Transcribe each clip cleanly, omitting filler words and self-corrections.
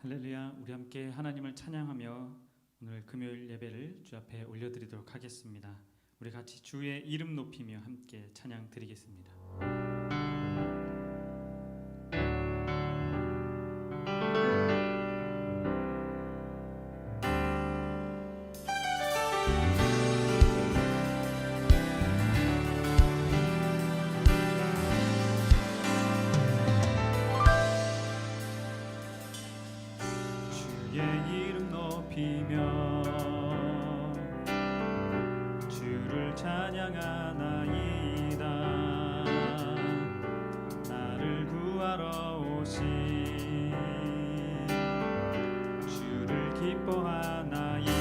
할렐루야. 우리 함께 하나님을 찬양하며 오늘 금요일 예배를 주 앞에 올려드리도록 하겠습니다. 우리 같이 주의 이름 높이며 함께 찬양 드리겠습니다. 주를 찬양하나이다. 나를 구하러 오신 주를 기뻐하나이다.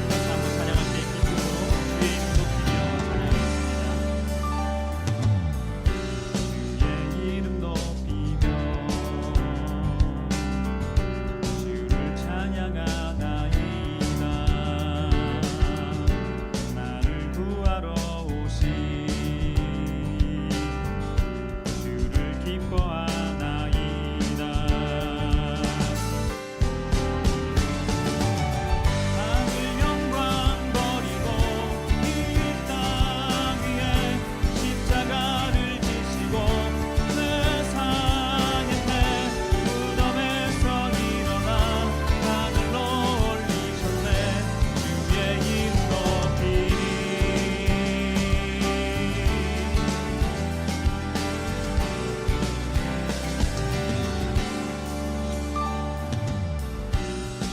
다시 한번 찬양할 때 기쁨으로 주의 이름 높이며 찬양하겠습니다. 주의 이름 높이며 주를 찬양하나이다. 나를 구하러 오신 주를 기뻐하나이다. 하늘 영광 버리고 이 땅 위에 십자가를 지시고 세상의 무덤에서 일어나 하늘로 올리셨네. 주의 이름 높이리.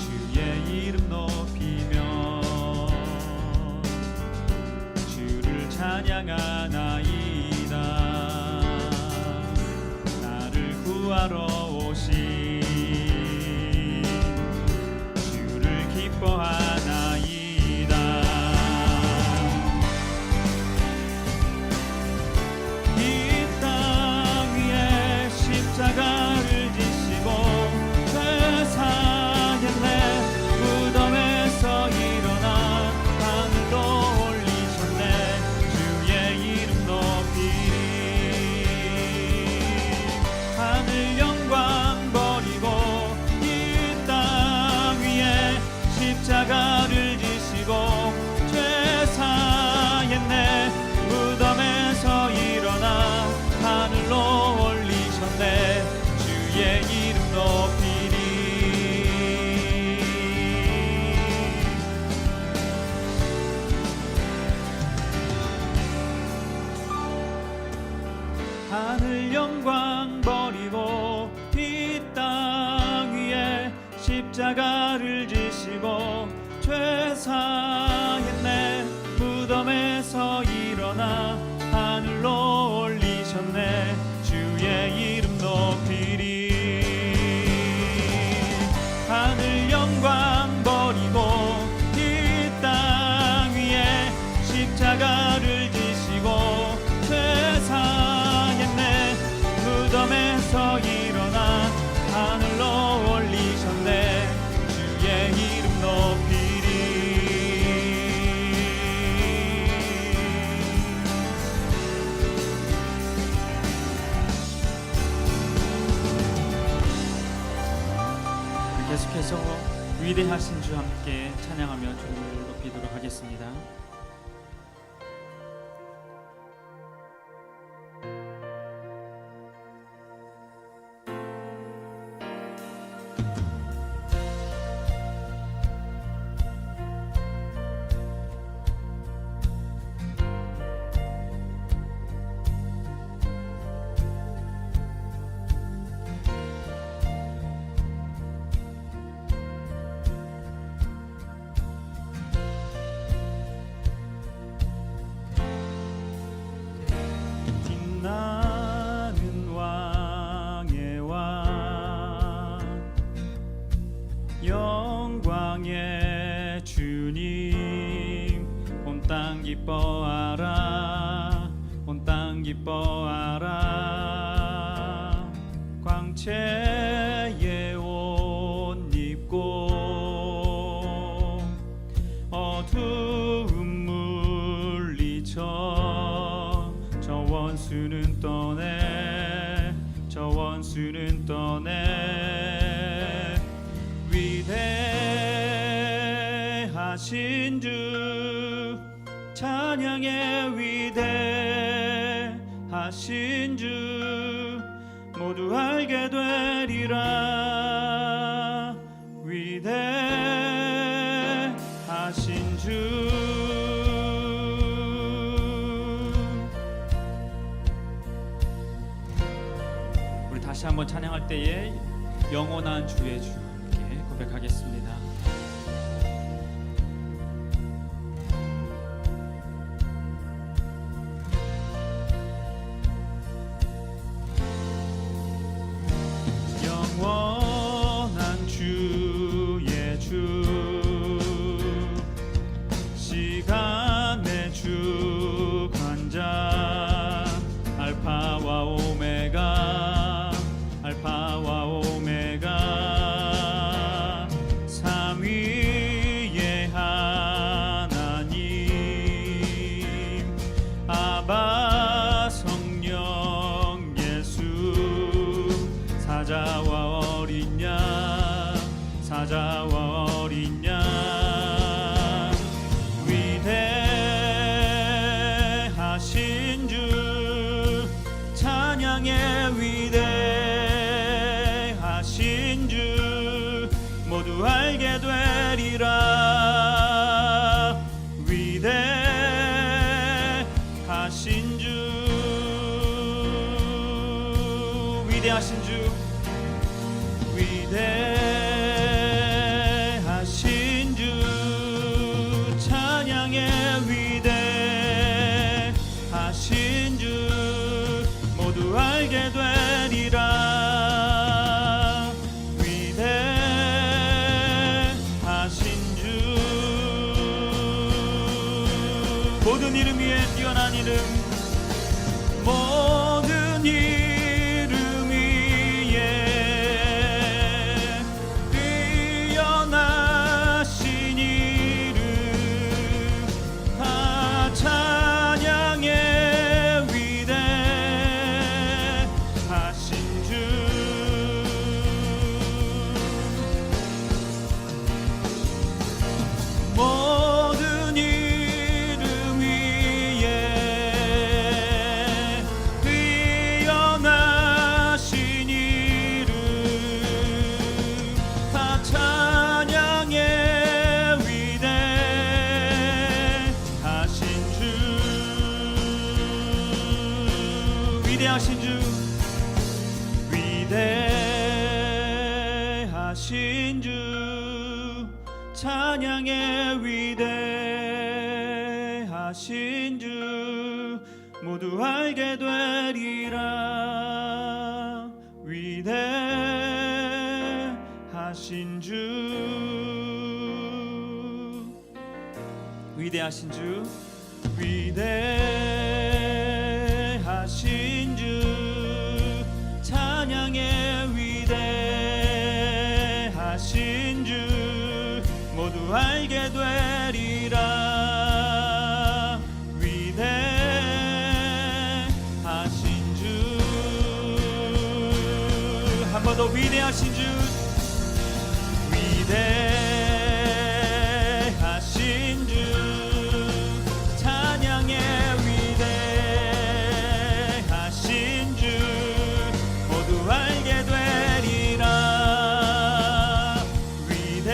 주의 이름 높이며 주를 찬양하나이다. 나를 구하러 오신 주를 기뻐하나이다. 이 땅 위에 십자가를 지시고 세상의 무덤에서 일어나 하늘로 올리셨네. 주의 이름 높이리. 하늘 영광 버리고 이 땅 위에 십자가를 지시고 죄사의 무덤에서 일어나 하늘로 올리셨네. 주의 이름 높이리. 하늘 영광 버리고 이 땅 위에 십자가를 지시고 죄사의 무덤에서 일어나 하늘로 올리셨네. 주의 이름 높이리. 하늘 영광 버리고 이 땅 위에 십자가를 지시고 세상의 무덤에서 일어나 하늘로 올리셨네. 주의 이름 높이리. 계속해서 위대하신 주 함께 찬양하며 주를 높이도록 하겠습니다. 빛나는 왕의 왕 영광의 주님 온 땅 기뻐하라. 온 땅 기뻐하라. 광채의 옷 입고 어두움 물리쳐 저 원수 원수는 떠내 저 원수는 떠내 위대하신 주 찬양의 위대하신 주 모두 알게 되리라 위대하신 주 우리 다시 한번 찬양할 때에 영원한 주의 주 함께 고백하겠습니다. 영원한 주의 주 시간의 주관자 알파와 오메가 알파와 오메가 삼위의 하나님 아바 성령 예수 사자와 어린 양 사자와 어린 양 위대하신 주 찬양의 위대하신 주 모두 알게 되리라 위대하신 주 위대하신 주 위대하신 주 찬양의 위대하신 주 모두 알게 되리라 위대하신 주 모든 이름 위에 뛰어난 이름 모든 이름 위에 뛰어나신 이름 다 찬양의 위대하신 주 모든 이름 위에 뛰어나신 이름 다 찬양의 위대하신 주 위대하신 주 위대하신 주 찬양의 위대하신 주 모두 알게 되리라 위대하신 주 위대하신 주 위대하신 주 찬양의 위대하신 주 모두 알게 되리라 위대하신 주 한 번 더 위대하신 주 위대하신 주 찬양의 위대하신 주 모두 알게 되리라 위대하신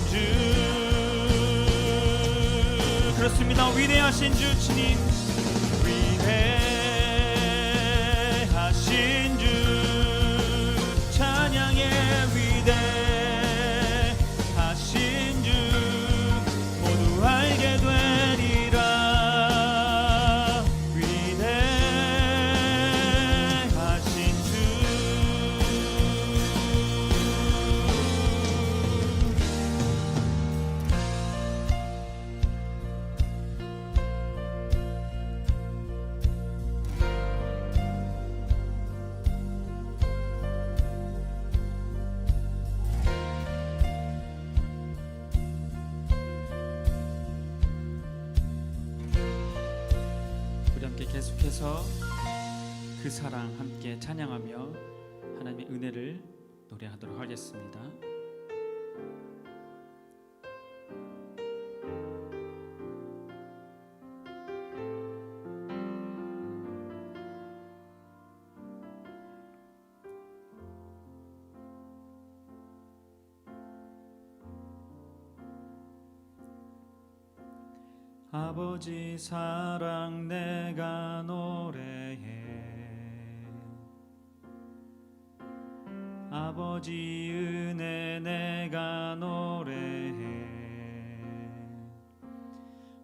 주 그렇습니다 위대하신 주 주님 위대하신 주 찬양의 위대하신 주 모두 알게 되리라 위대하신 주 계속해서 그 사랑 함께 찬양하며 하나님의 은혜를 노래하도록 하겠습니다. 아버지 사랑 내가 노래해, 아버지 은혜 내가 노래해.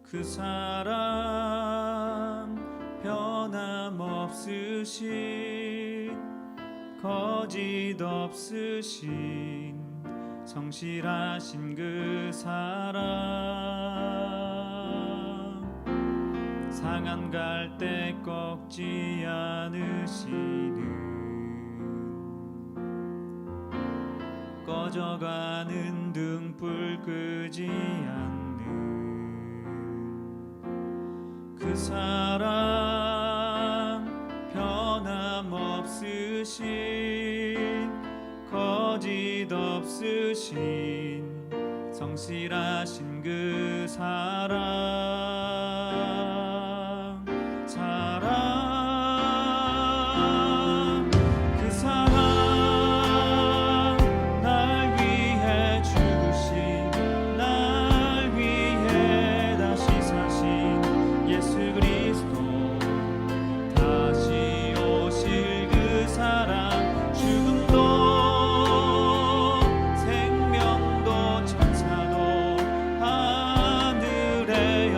그 사랑 변함없으신, 거짓 없으신, 성실하신 그 사랑, 상한 갈 때 꺾지 않으시는, 꺼져가는 등불 끄지 않는 그 사랑, 변함없으신, 거짓 없으신, 성실하신 그 사랑, 사랑, 그 사랑, 날 위해 죽으신, 날 위해 다시 사신 예수 그리스도, 다시 오실 그 사랑, 죽음도 생명도 천사도 하늘의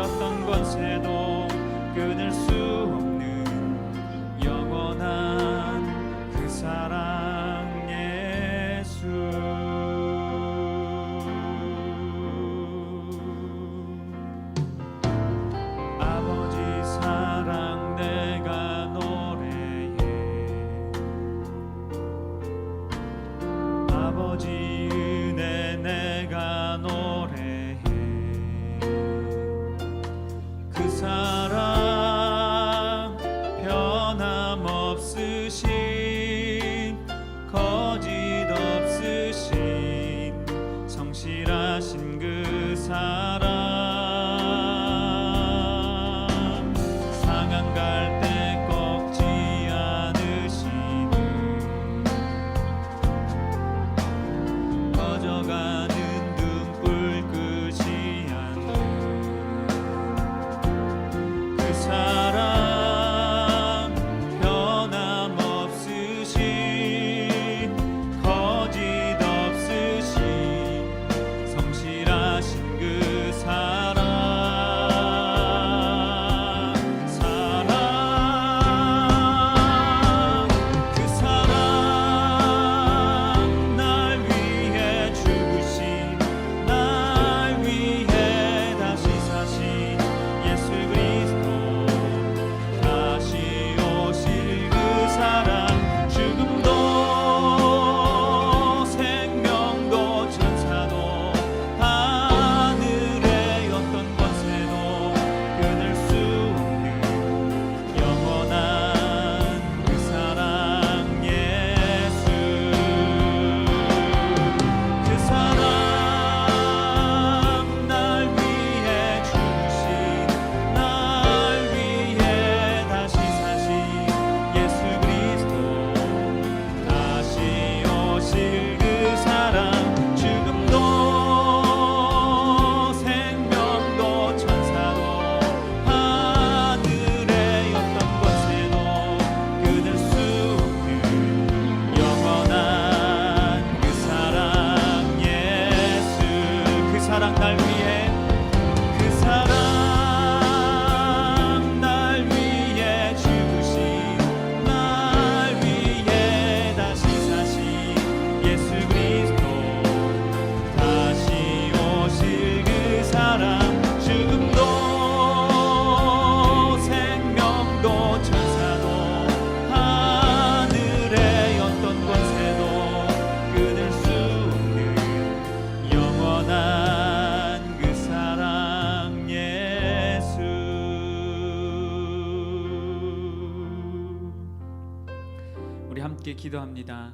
함께 기도합니다.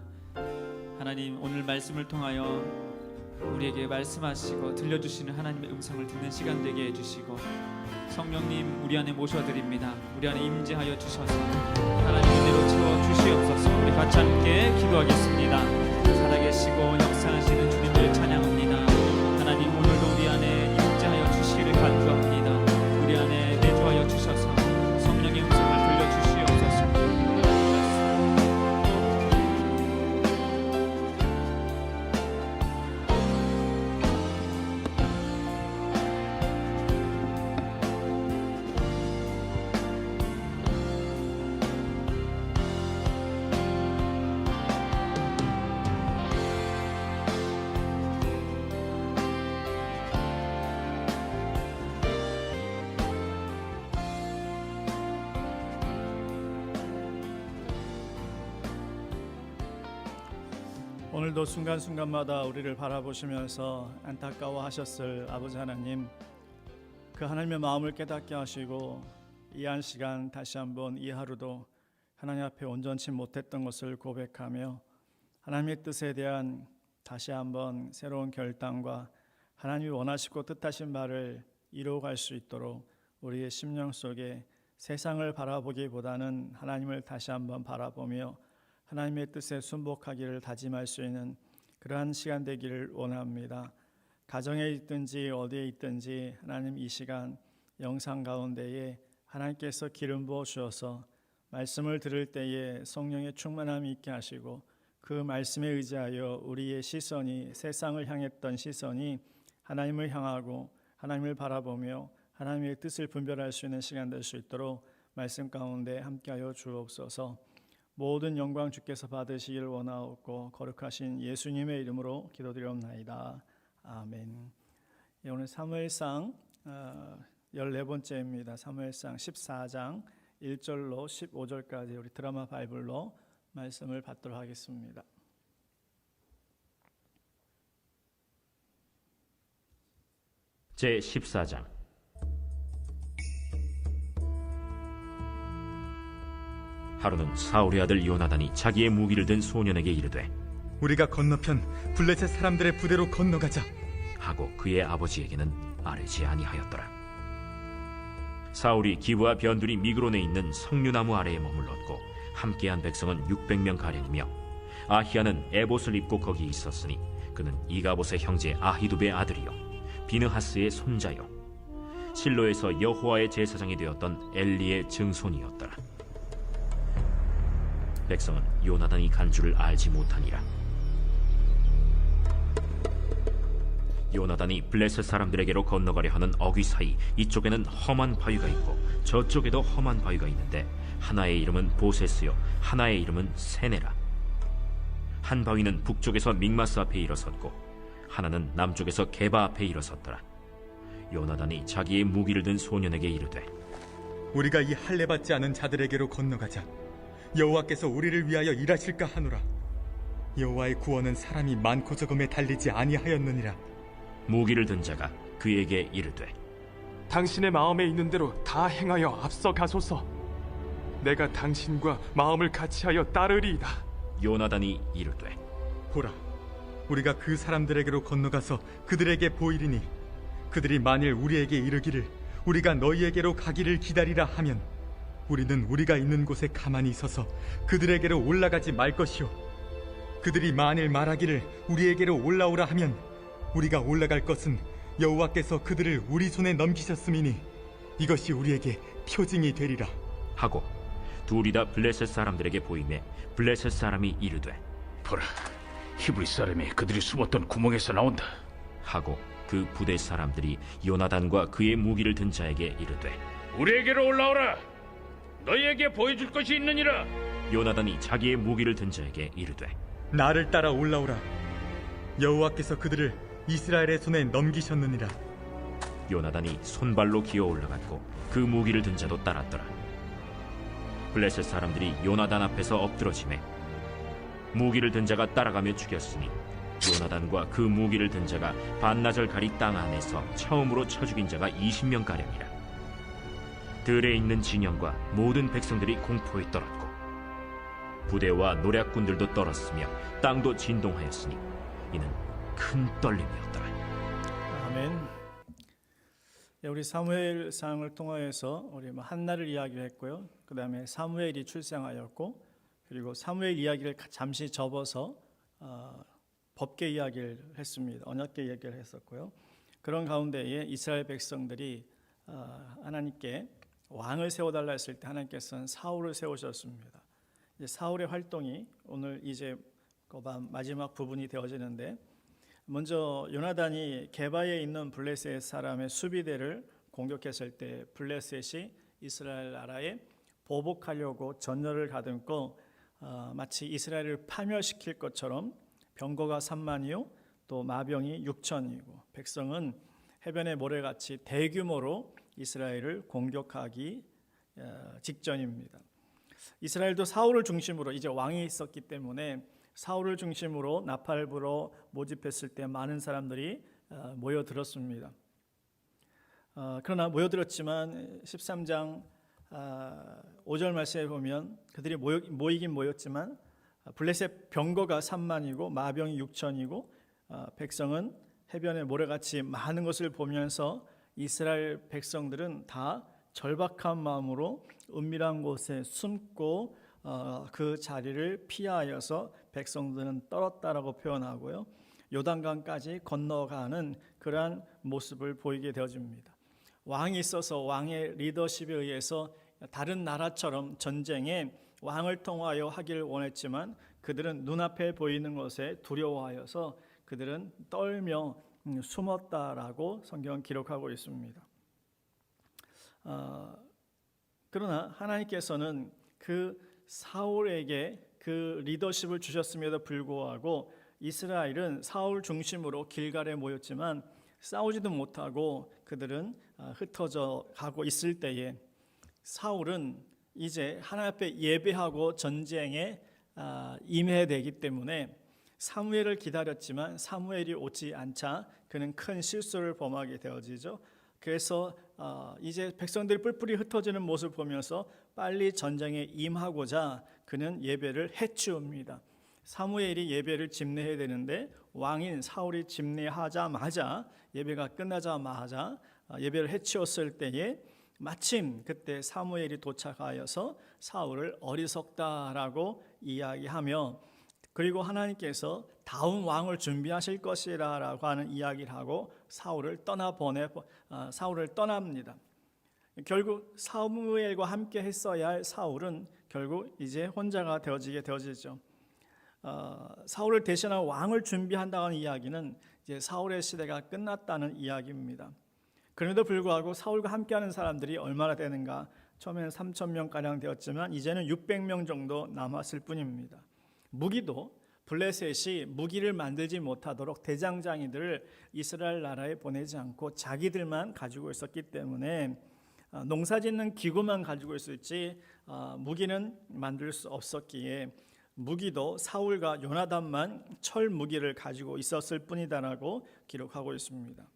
하나님, 오늘 말씀을 통하여 우리에게 말씀하시고 들려주시는 하나님의 음성을 듣는 시간 되게 해주시고, 성령님 우리 안에 모셔드립니다. 우리 안에 임재하여 주셔서 하나님 은혜로 채워주시옵소서. 우리 같이 함께 기도하겠습니다. 살아계시고 역사하시는 주님을 찬양합니다. 하나님, 오늘도 우리 안에 임재하여 주시기를 간구합니다. 우리 안에 내주하여 주셔서 성령의 음성을 들려주시옵소서. 오늘도 순간순간마다 우리를 바라보시면서 안타까워하셨을 아버지 하나님, 그 하나님의 마음을 깨닫게 하시고 이 한 시간 다시 한번 이 하루도 하나님 앞에 온전치 못했던 것을 고백하며 하나님의 뜻에 대한 다시 한번 새로운 결단과 하나님이 원하시고 뜻하신 바를 이루어갈 수 있도록 우리의 심령 속에 세상을 바라보기보다는 하나님을 다시 한번 바라보며 하나님의 뜻에 순복하기를 다짐할 수 있는 그러한 시간 되기를 원합니다. 가정에 있든지 어디에 있든지 하나님, 이 시간 영상 가운데에 하나님께서 기름 부어 주셔서 말씀을 들을 때에 성령의 충만함이 있게 하시고, 그 말씀에 의지하여 우리의 시선이, 세상을 향했던 시선이 하나님을 향하고 하나님을 바라보며 하나님의 뜻을 분별할 수 있는 시간 될 수 있도록 말씀 가운데 함께하여 주옵소서. 모든 영광 주께서 받으시길 원하옵고 거룩하신 예수님의 이름으로 기도드리옵나이다. 아멘. 오늘 사무엘상 14번째입니다. 사무엘상 14장 1절로 15절까지 우리 드라마 바이블로 말씀을 받도록 하겠습니다. 제 14장. 하루는 사울의 아들 요나단이 자기의 무기를 든 소년에게 이르되, 우리가 건너편 블레셋 사람들의 부대로 건너가자 하고 그의 아버지에게는 아뢰지 아니하였더라. 사울이 기브와 변두리 미그론에 있는 석류나무 아래에 머물렀고 함께한 백성은 600명 가량이며, 아히야는 에봇을 입고 거기 있었으니 그는 이가봇의 형제 아히두베의 아들이요 비느하스의 손자요 실로에서 여호와의 제사장이 되었던 엘리의 증손이었더라. 백성은 요나단이 간 줄을 알지 못하니라. 요나단이 블레셋 사람들에게로 건너가려 하는 어귀 사이 이쪽에는 험한 바위가 있고 저쪽에도 험한 바위가 있는데, 하나의 이름은 보세스요 하나의 이름은 세네라. 한 바위는 북쪽에서 믹마스 앞에 일어섰고 하나는 남쪽에서 게바 앞에 일어섰더라. 요나단이 자기의 무기를 든 소년에게 이르되, 우리가 이 할례받지 않은 자들에게로 건너가자. 여호와께서 우리를 위하여 일하실까 하노라. 여호와의 구원은 사람이 많고 적음에 달리지 아니하였느니라. 무기를 든 자가 그에게 이르되, 당신의 마음에 있는 대로 다 행하여 앞서 가소서. 내가 당신과 마음을 같이하여 따르리이다. 요나단이 이르되, 보라, 우리가 그 사람들에게로 건너가서 그들에게 보이리니 그들이 만일 우리에게 이르기를 우리가 너희에게로 가기를 기다리라 하면 우리는 우리가 있는 곳에 가만히 있어서 그들에게로 올라가지 말 것이요, 그들이 만일 말하기를 우리에게로 올라오라 하면 우리가 올라갈 것은 여호와께서 그들을 우리 손에 넘기셨음이니 이것이 우리에게 표징이 되리라 하고 둘이 다 블레셋 사람들에게 보이매 블레셋 사람이 이르되, 보라, 히브리 사람이 그들이 숨었던 구멍에서 나온다 하고 그 부대 사람들이 요나단과 그의 무기를 든 자에게 이르되, 우리에게로 올라오라. 너희에게 보여줄 것이 있느니라. 요나단이 자기의 무기를 든 자에게 이르되, 나를 따라 올라오라. 여호와께서 그들을 이스라엘의 손에 넘기셨느니라. 요나단이 손발로 기어 올라갔고 그 무기를 든 자도 따랐더라. 블레셋 사람들이 요나단 앞에서 엎드러지매 무기를 든 자가 따라가며 죽였으니 요나단과 그 무기를 든 자가 반나절 가리 땅 안에서 처음으로 쳐 죽인 자가 20명 가량이라. 들에 있는 진영과 모든 백성들이 공포에 떨었고 부대와 노략군들도 떨었으며 땅도 진동하였으니 이는 큰 떨림이었더라. 아멘. 예, 우리 사무엘상을 통하여서 우리 한나를 이야기했고요. 그 다음에 사무엘이 출생하였고, 그리고 사무엘 이야기를 잠시 접어서 법계 이야기를 했습니다. 언약계 이야기를 했었고요. 그런 가운데에 이스라엘 백성들이 하나님께 왕을 세워달라 했을 때 하나님께서는 사울을 세우셨습니다. 이제 사울의 활동이 오늘 이제 마지막 부분이 되어지는데, 먼저 요나단이 게바에 있는 블레셋 사람의 수비대를 공격했을 때 블레셋이 이스라엘 나라에 보복하려고 전열을 가듬고 마치 이스라엘을 파멸시킬 것처럼 병거가 3만이요 또 마병이 6천이고 백성은 해변의 모래같이 대규모로 이스라엘을 공격하기 직전입니다. 이스라엘도 사울을 중심으로 이제 왕이 있었기 때문에 사울을 중심으로 나팔부로 모집했을 때 많은 사람들이 모여들었습니다. 그러나 모여들었지만 13장 5절 말씀에 보면 그들이 모이긴 모였지만 블레셋 병거가 3만이고 마병이 6천이고 백성은 해변의 모래같이 많은 것을 보면서 이스라엘 백성들은 다 절박한 마음으로 은밀한 곳에 숨고 그 자리를 피하여서 백성들은 떨었다라고 표현하고요. 요단강까지 건너가는 그러한 모습을 보이게 되어집니다. 왕이 있어서 왕의 리더십에 의해서 다른 나라처럼 전쟁에 왕을 통하여 하기를 원했지만 그들은 눈앞에 보이는 것에 두려워하여서 그들은 떨며 숨었다라고 성경은 기록하고 있습니다. 그러나 하나님께서는 그 사울에게 그 리더십을 주셨음에도 불구하고 이스라엘은 사울 중심으로 길갈에 모였지만 싸우지도 못하고 그들은 흩어져 가고 있을 때에 사울은 이제 하나님 앞에 예배하고 전쟁에 임해야 되기 때문에 사무엘을 기다렸지만 사무엘이 오지 않자 그는 큰 실수를 범하게 되어지죠. 그래서 이제 백성들이 뿔뿔이 흩어지는 모습을 보면서 빨리 전쟁에 임하고자 그는 예배를 해치웁니다. 사무엘이 예배를 집례해야 되는데 왕인 사울이 집례하자마자 예배가 끝나자마자 예배를 해치웠을 때에 마침 그때 사무엘이 도착하여서 사울을 어리석다라고 이야기하며 그리고 하나님께서 다음 왕을 준비하실 것이라고 하는 이야기를 하고 사울을 떠납니다. 결국 사무엘과 함께 했어야 할 사울은 결국 이제 혼자가 되어지죠. 사울을 대신한 왕을 준비한다는 이야기는 이제 사울의 시대가 끝났다는 이야기입니다. 그럼에도 불구하고 사울과 함께하는 사람들이 얼마나 되는가? 처음에는 3,000명 가량 되었지만 이제는 600명 정도 남았을 뿐입니다. 무기도 블레셋이 무기를 만들지 못하도록 대장장이들을 이스라엘 나라에 보내지 않고 자기들만 가지고 있었기 때문에 농사짓는 기구만 가지고 있었지 무기는 만들 수 없었기에 무기도 사울과 요나단만 철 무기를 가지고 있었을 뿐이다라고 기록하고 있습니다.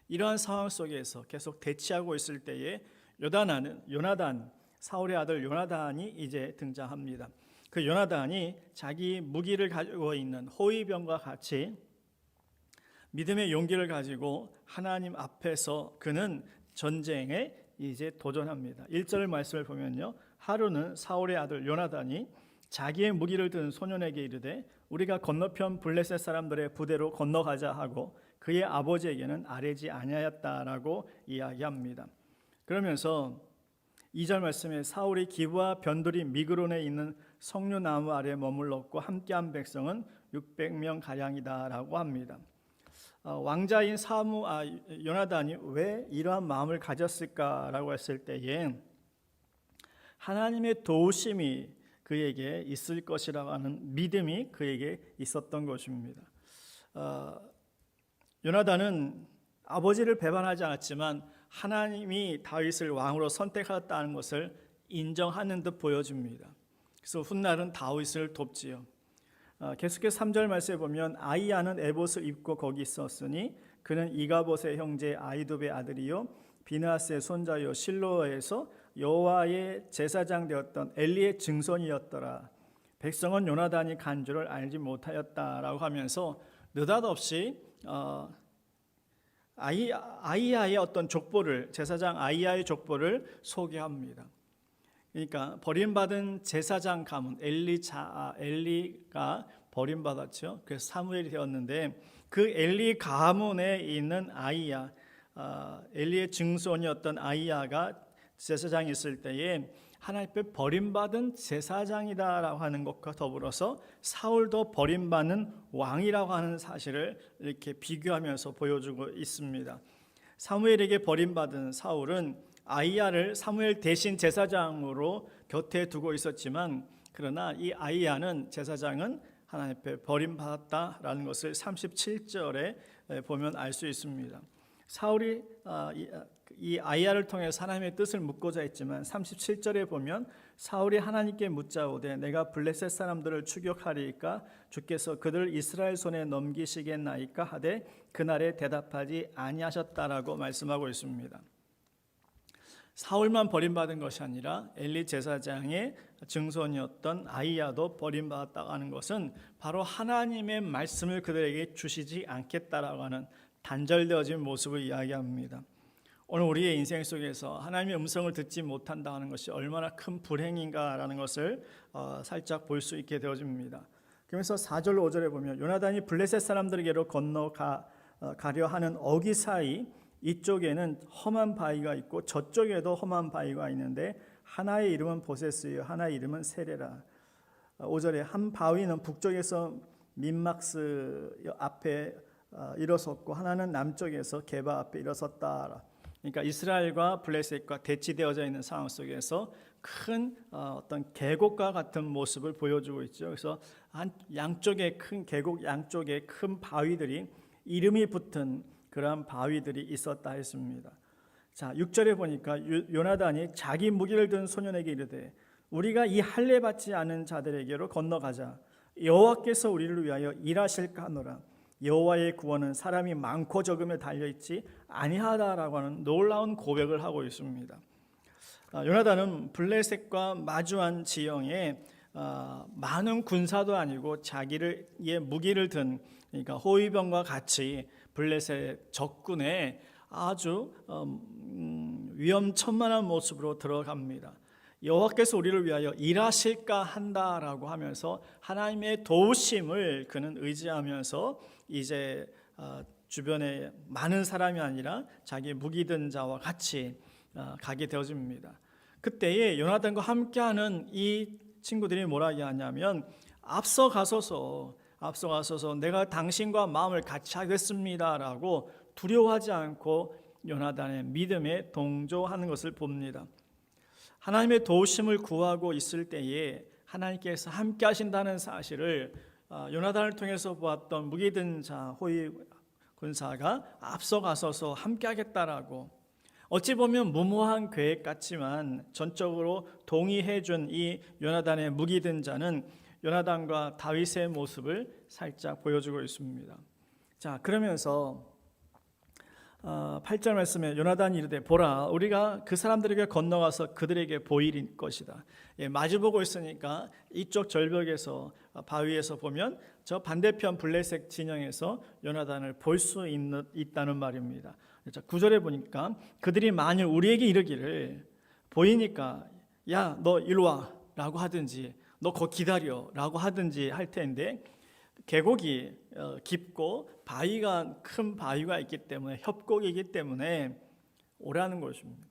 이러한 상황 속에서 계속 대치하고 있을 때에 요나단 사울의 아들 요나단이 이제 등장합니다. 그 요나단이 자기 무기를 가지고 있는 호위병과 같이 믿음의 용기를 가지고 하나님 앞에서 그는 전쟁에 이제 도전합니다. 1절 말씀을 보면요. 하루는 사울의 아들 요나단이 자기의 무기를 든 소년에게 이르되 우리가 건너편 블레셋 사람들의 부대로 건너가자 하고 그의 아버지에게는 아뢰지 아니하였다라고 이야기합니다. 그러면서 2절 말씀에 사울이 기브와 변두리 미그론에 있는 석류나무 아래 머물렀고 함께한 백성은 600명 가량이다라고 합니다. 왕자인 요나단이 왜 이러한 마음을 가졌을까라고 했을 때에 하나님의 도우심이 그에게 있을 것이라고 하는 믿음이 그에게 있었던 것입니다. 요나단은 아버지를 배반하지 않았지만 하나님이 다윗을 왕으로 선택하였다는 것을 인정하는 듯 보여줍니다. 그래서 훗날은 다윗을 돕지요. 계속해서 3절 말씀에 보면 아이야는 에봇을 입고 거기 있었으니 그는 이가봇의 형제 아이두베의 아들이요 비느하스의 손자요 실로에서 여호와의 제사장 되었던 엘리의 증손이었더라. 백성은 요나단이 간 줄을 알지 못하였다라고 하면서 느닷없이 아이야의 어떤 족보를, 제사장 아이야의 족보를 소개합니다. 그러니까 버림받은 제사장 가문 엘리가 버림받았죠. 그래서 사무엘이 되었는데 그 엘리 가문에 있는 아이야, 엘리의 증손이었던 아이야가 제사장이 있을 때에 하나님 앞에 버림받은 제사장이다라고 하는 것과 더불어서 사울도 버림받는 왕이라고 하는 사실을 이렇게 비교하면서 보여주고 있습니다. 사무엘에게 버림받은 사울은 아이야를 사무엘 대신 제사장으로 곁에 두고 있었지만, 그러나 이 아이야는, 제사장은 하나님 앞에 버림받았다라는 것을 37절에 보면 알 수 있습니다. 사울이 이 아이야를 통해서 하나님의 뜻을 묻고자 했지만 37절에 보면 사울이 하나님께 묻자오되 내가 블레셋 사람들을 추격하리이까 주께서 그들을 이스라엘 손에 넘기시겠나이까 하되 그날에 대답하지 아니하셨다라고 말씀하고 있습니다. 사울만 버림받은 것이 아니라 엘리 제사장의 증손이었던 아이야도 버림받았다고 하는 것은 바로 하나님의 말씀을 그들에게 주시지 않겠다라고 하는 단절되어진 모습을 이야기합니다. 오늘 우리의 인생 속에서 하나님의 음성을 듣지 못한다는 것이 얼마나 큰 불행인가라는 것을 살짝 볼 수 있게 되어집니다. 그러면서 4절 5절에 보면 요나단이 블레셋 사람들에게로 건너가려 하는 어기 사이 이쪽에는 험한 바위가 있고 저쪽에도 험한 바위가 있는데 하나의 이름은 보세스요 하나의 이름은 세레라. 5절에 한 바위는 북쪽에서 민막스 앞에 일어섰고 하나는 남쪽에서 게바 앞에 일어섰다. 그러니까 이스라엘과 블레셋과 대치되어져 있는 상황 속에서 큰 어떤 계곡과 같은 모습을 보여주고 있죠. 그래서 양쪽에 큰 계곡, 양쪽에 큰 바위들이 이름이 붙은 그러한 바위들이 있었다 했습니다. 자, 6절에 보니까 요나단이 자기 무기를 든 소년에게 이르되 우리가 이 할례 받지 않은 자들에게로 건너가자. 여호와께서 우리를 위하여 일하실까 하노라. 여호와의 구원은 사람이 많고 적음에 달려있지 아니하다라고 하는 놀라운 고백을 하고 있습니다. 요나단은 블레셋과 마주한 지형에 많은 군사도 아니고 자기의 무기를 든, 그러니까 호위병과 같이 블레셋 적군에 아주 위험천만한 모습으로 들어갑니다. 여호와께서 우리를 위하여 일하실까 한다라고 하면서 하나님의 도우심을 그는 의지하면서 이제 주변에 많은 사람이 아니라 자기 무기 든 자와 같이 가게 되어집니다. 그때에 요나단과 함께하는 이 친구들이 뭐라 하냐면 앞서가소서 내가 당신과 마음을 같이 하겠습니다라고 두려워하지 않고 요나단의 믿음에 동조하는 것을 봅니다. 하나님의 도우심을 구하고 있을 때에 하나님께서 함께 하신다는 사실을 요나단을 통해서 보았던 무기든 자 호위 군사가 앞서가서서 함께 하겠다라고, 어찌 보면 무모한 계획 같지만 전적으로 동의해 준 이 요나단의 무기든 자는 요나단과 다윗의 모습을 살짝 보여주고 있습니다. 자, 그러면서 8절 말씀에 요나단이 이르되 보라 우리가 그 사람들에게 건너가서 그들에게 보일 것이다. 마주보고 있으니까 이쪽 절벽에서 바위에서 보면 저 반대편 블레셋 진영에서 요나단을 볼 수 있다는 말입니다. 9절에 보니까 그들이 만일 우리에게 이르기를 보이니까 야 너 일로 와 라고 하든지 너 거기 기다려 라고 하든지 할 텐데 계곡이 깊고 바위가 큰 바위가 있기 때문에 협곡이기 때문에 오라는 것입니다.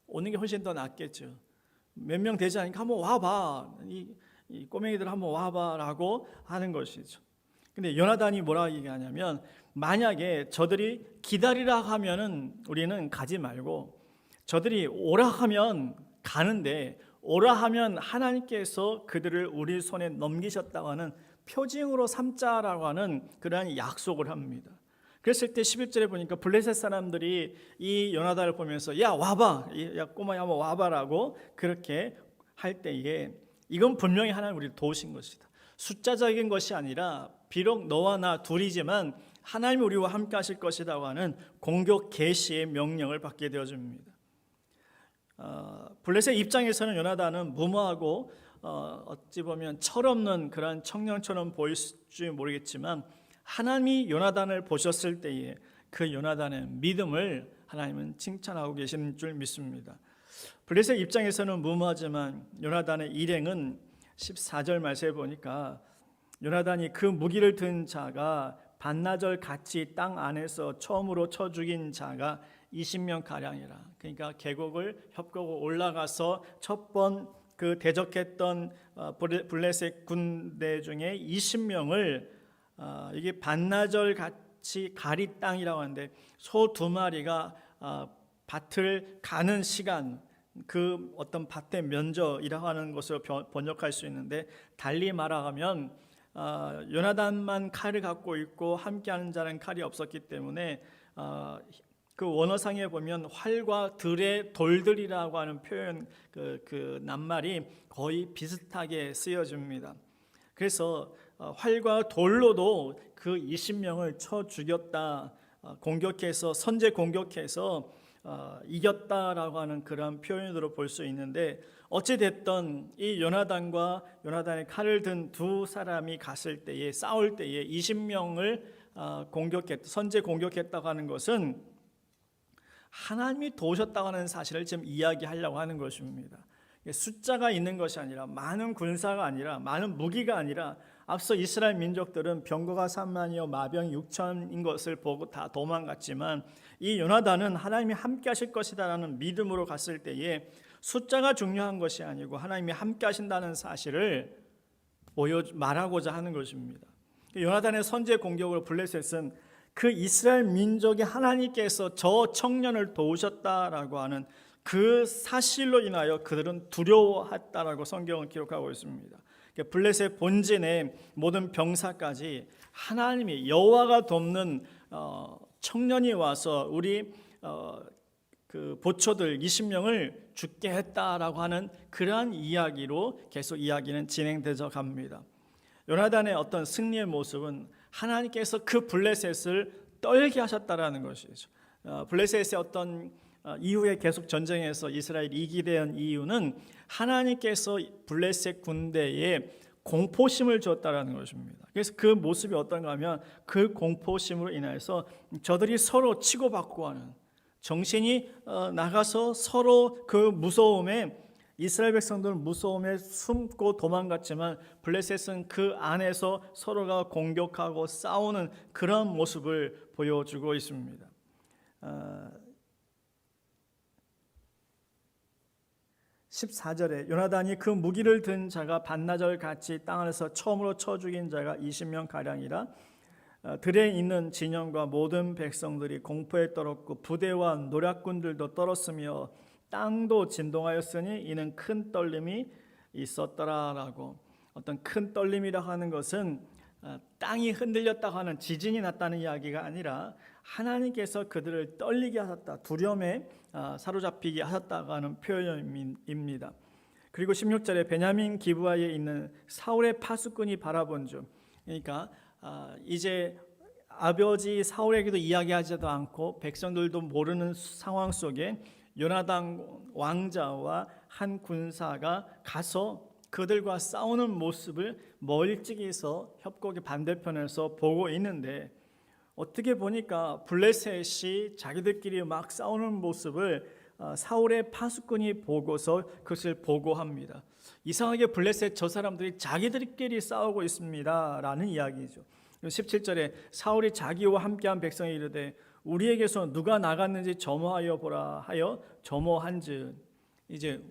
오는 게 훨씬 더 낫겠죠. 몇 명 되지 않으니까 한번 와봐, 이 꼬맹이들 한번 와봐라고 하는 것이죠. 근데 요나단이 뭐라고 얘기하냐면 만약에 저들이 기다리라 하면은 우리는 가지 말고 저들이 오라 하면 가는데 오라 하면 하나님께서 그들을 우리 손에 넘기셨다고 하는 표징으로 삼자라고 하는 그러한 약속을 합니다. 그랬을 때 11절에 보니까 블레셋 사람들이 이 요나단을 보면서 야 와봐, 야 꼬마야 한번 와봐라고 그렇게 할 때에 이건 분명히 하나님 우리를 도우신 것이다. 숫자적인 것이 아니라 비록 너와 나 둘이지만 하나님이 우리와 함께 하실 것이라고 하는 공격 계시의 명령을 받게 되어집니다. 블레셋 입장에서는 요나단은 무모하고 어찌 보면 철없는 그런 청년처럼 보일지 모르겠지만 하나님이 요나단을 보셨을 때에 그 요나단의 믿음을 하나님은 칭찬하고 계시는 줄 믿습니다. 블레셋 입장에서는 무모하지만 요나단의 일행은 14절 말씀에 보니까 요나단이 그 무기를 든 자가 반나절 같이 땅 안에서 처음으로 쳐 죽인 자가 20명 가량이라. 그러니까 계곡을 협곡을 올라가서 첫 번 그 대적했던 블레셋 군대 중에 20명을 이게 반나절 같이 가리 땅이라고 하는데 소 2마리가 밭을 가는 시간, 그 어떤 밭의 면적이라고 하는 것으로 번역할 수 있는데, 달리 말하면 요나단만 칼을 갖고 있고 함께하는 자는 칼이 없었기 때문에 그 원어상에 보면 활과 들의 돌들이라고 하는 표현, 그 낱말이 거의 비슷하게 쓰여집니다. 그래서 활과 돌로도 그 20명을 쳐 죽였다, 공격해서 선제 공격해서 이겼다라고 하는 그런 표현으로 볼 수 있는데, 어찌 됐든 이 요나단과 요나단의 칼을 든 두 사람이 갔을 때에, 싸울 때에 20명을 선제 공격했다고 하는 것은 하나님이 도우셨다고 하는 사실을 지금 이야기하려고 하는 것입니다. 숫자가 있는 것이 아니라, 많은 군사가 아니라, 많은 무기가 아니라, 앞서 이스라엘 민족들은 병거가 3만이요 마병 6천인 것을 보고 다 도망갔지만 이 요나단은 하나님이 함께 하실 것이다라는 믿음으로 갔을 때에 숫자가 중요한 것이 아니고 하나님이 함께 하신다는 사실을 말하고자 하는 것입니다. 요나단의 선제 공격으로 블레셋은 그 이스라엘 민족의 하나님께서 저 청년을 도우셨다라고 하는 그 사실로 인하여 그들은 두려워했다라고 성경은 기록하고 있습니다. 블레셋 본진의 모든 병사까지 하나님이 여호와가 돕는 청년이 와서 우리 그 보초들 20명을 죽게 했다라고 하는 그러한 이야기로 계속 이야기는 진행되어 갑니다. 요나단의 어떤 승리의 모습은 하나님께서 그 블레셋을 떨게 하셨다라는 것이죠. 블레셋의 어떤 이후에 계속 전쟁에서 이스라엘이 이기게 된 이유는 하나님께서 블레셋 군대에 공포심을 줬다라는 것입니다. 그래서 그 모습이 어떤가 하면 그 공포심으로 인해서 저들이 서로 치고받고 하는, 정신이 나가서 서로 그 무서움에, 이스라엘 백성들은 무서움에 숨고 도망갔지만 블레셋은 그 안에서 서로가 공격하고 싸우는 그런 모습을 보여주고 있습니다. 14절에 요나단이 그 무기를 든 자가 반나절 같이 땅 안에서 처음으로 쳐 죽인 자가 20명 가량이라. 들에 있는 진영과 모든 백성들이 공포에 떨었고 부대와 노략군들도 떨었으며 땅도 진동하였으니 이는 큰 떨림이 있었더라라고. 어떤 큰 떨림이라고 하는 것은 땅이 흔들렸다고 하는, 지진이 났다는 이야기가 아니라 하나님께서 그들을 떨리게 하셨다, 두려움에 사로잡히게 하셨다고 하는 표현입니다. 그리고 16절에 베냐민 기브아에 있는 사울의 파수꾼이 바라본 중, 그러니까 이제 아버지 사울에게도 이야기하지도 않고 백성들도 모르는 상황 속에 요나단 왕자와 한 군사가 가서 그들과 싸우는 모습을 멀찍이서 협곡의 반대편에서 보고 있는데, 어떻게 보니까 블레셋이 자기들끼리 막 싸우는 모습을 사울의 파수꾼이 보고서 그것을 보고합니다. 이상하게 블레셋 저 사람들이 자기들끼리 싸우고 있습니다 라는 이야기죠. 17절에 사울이 자기와 함께한 백성이 이르되 우리에게서 누가 나갔는지 점호하여 보라 하여 점호한즉, 이제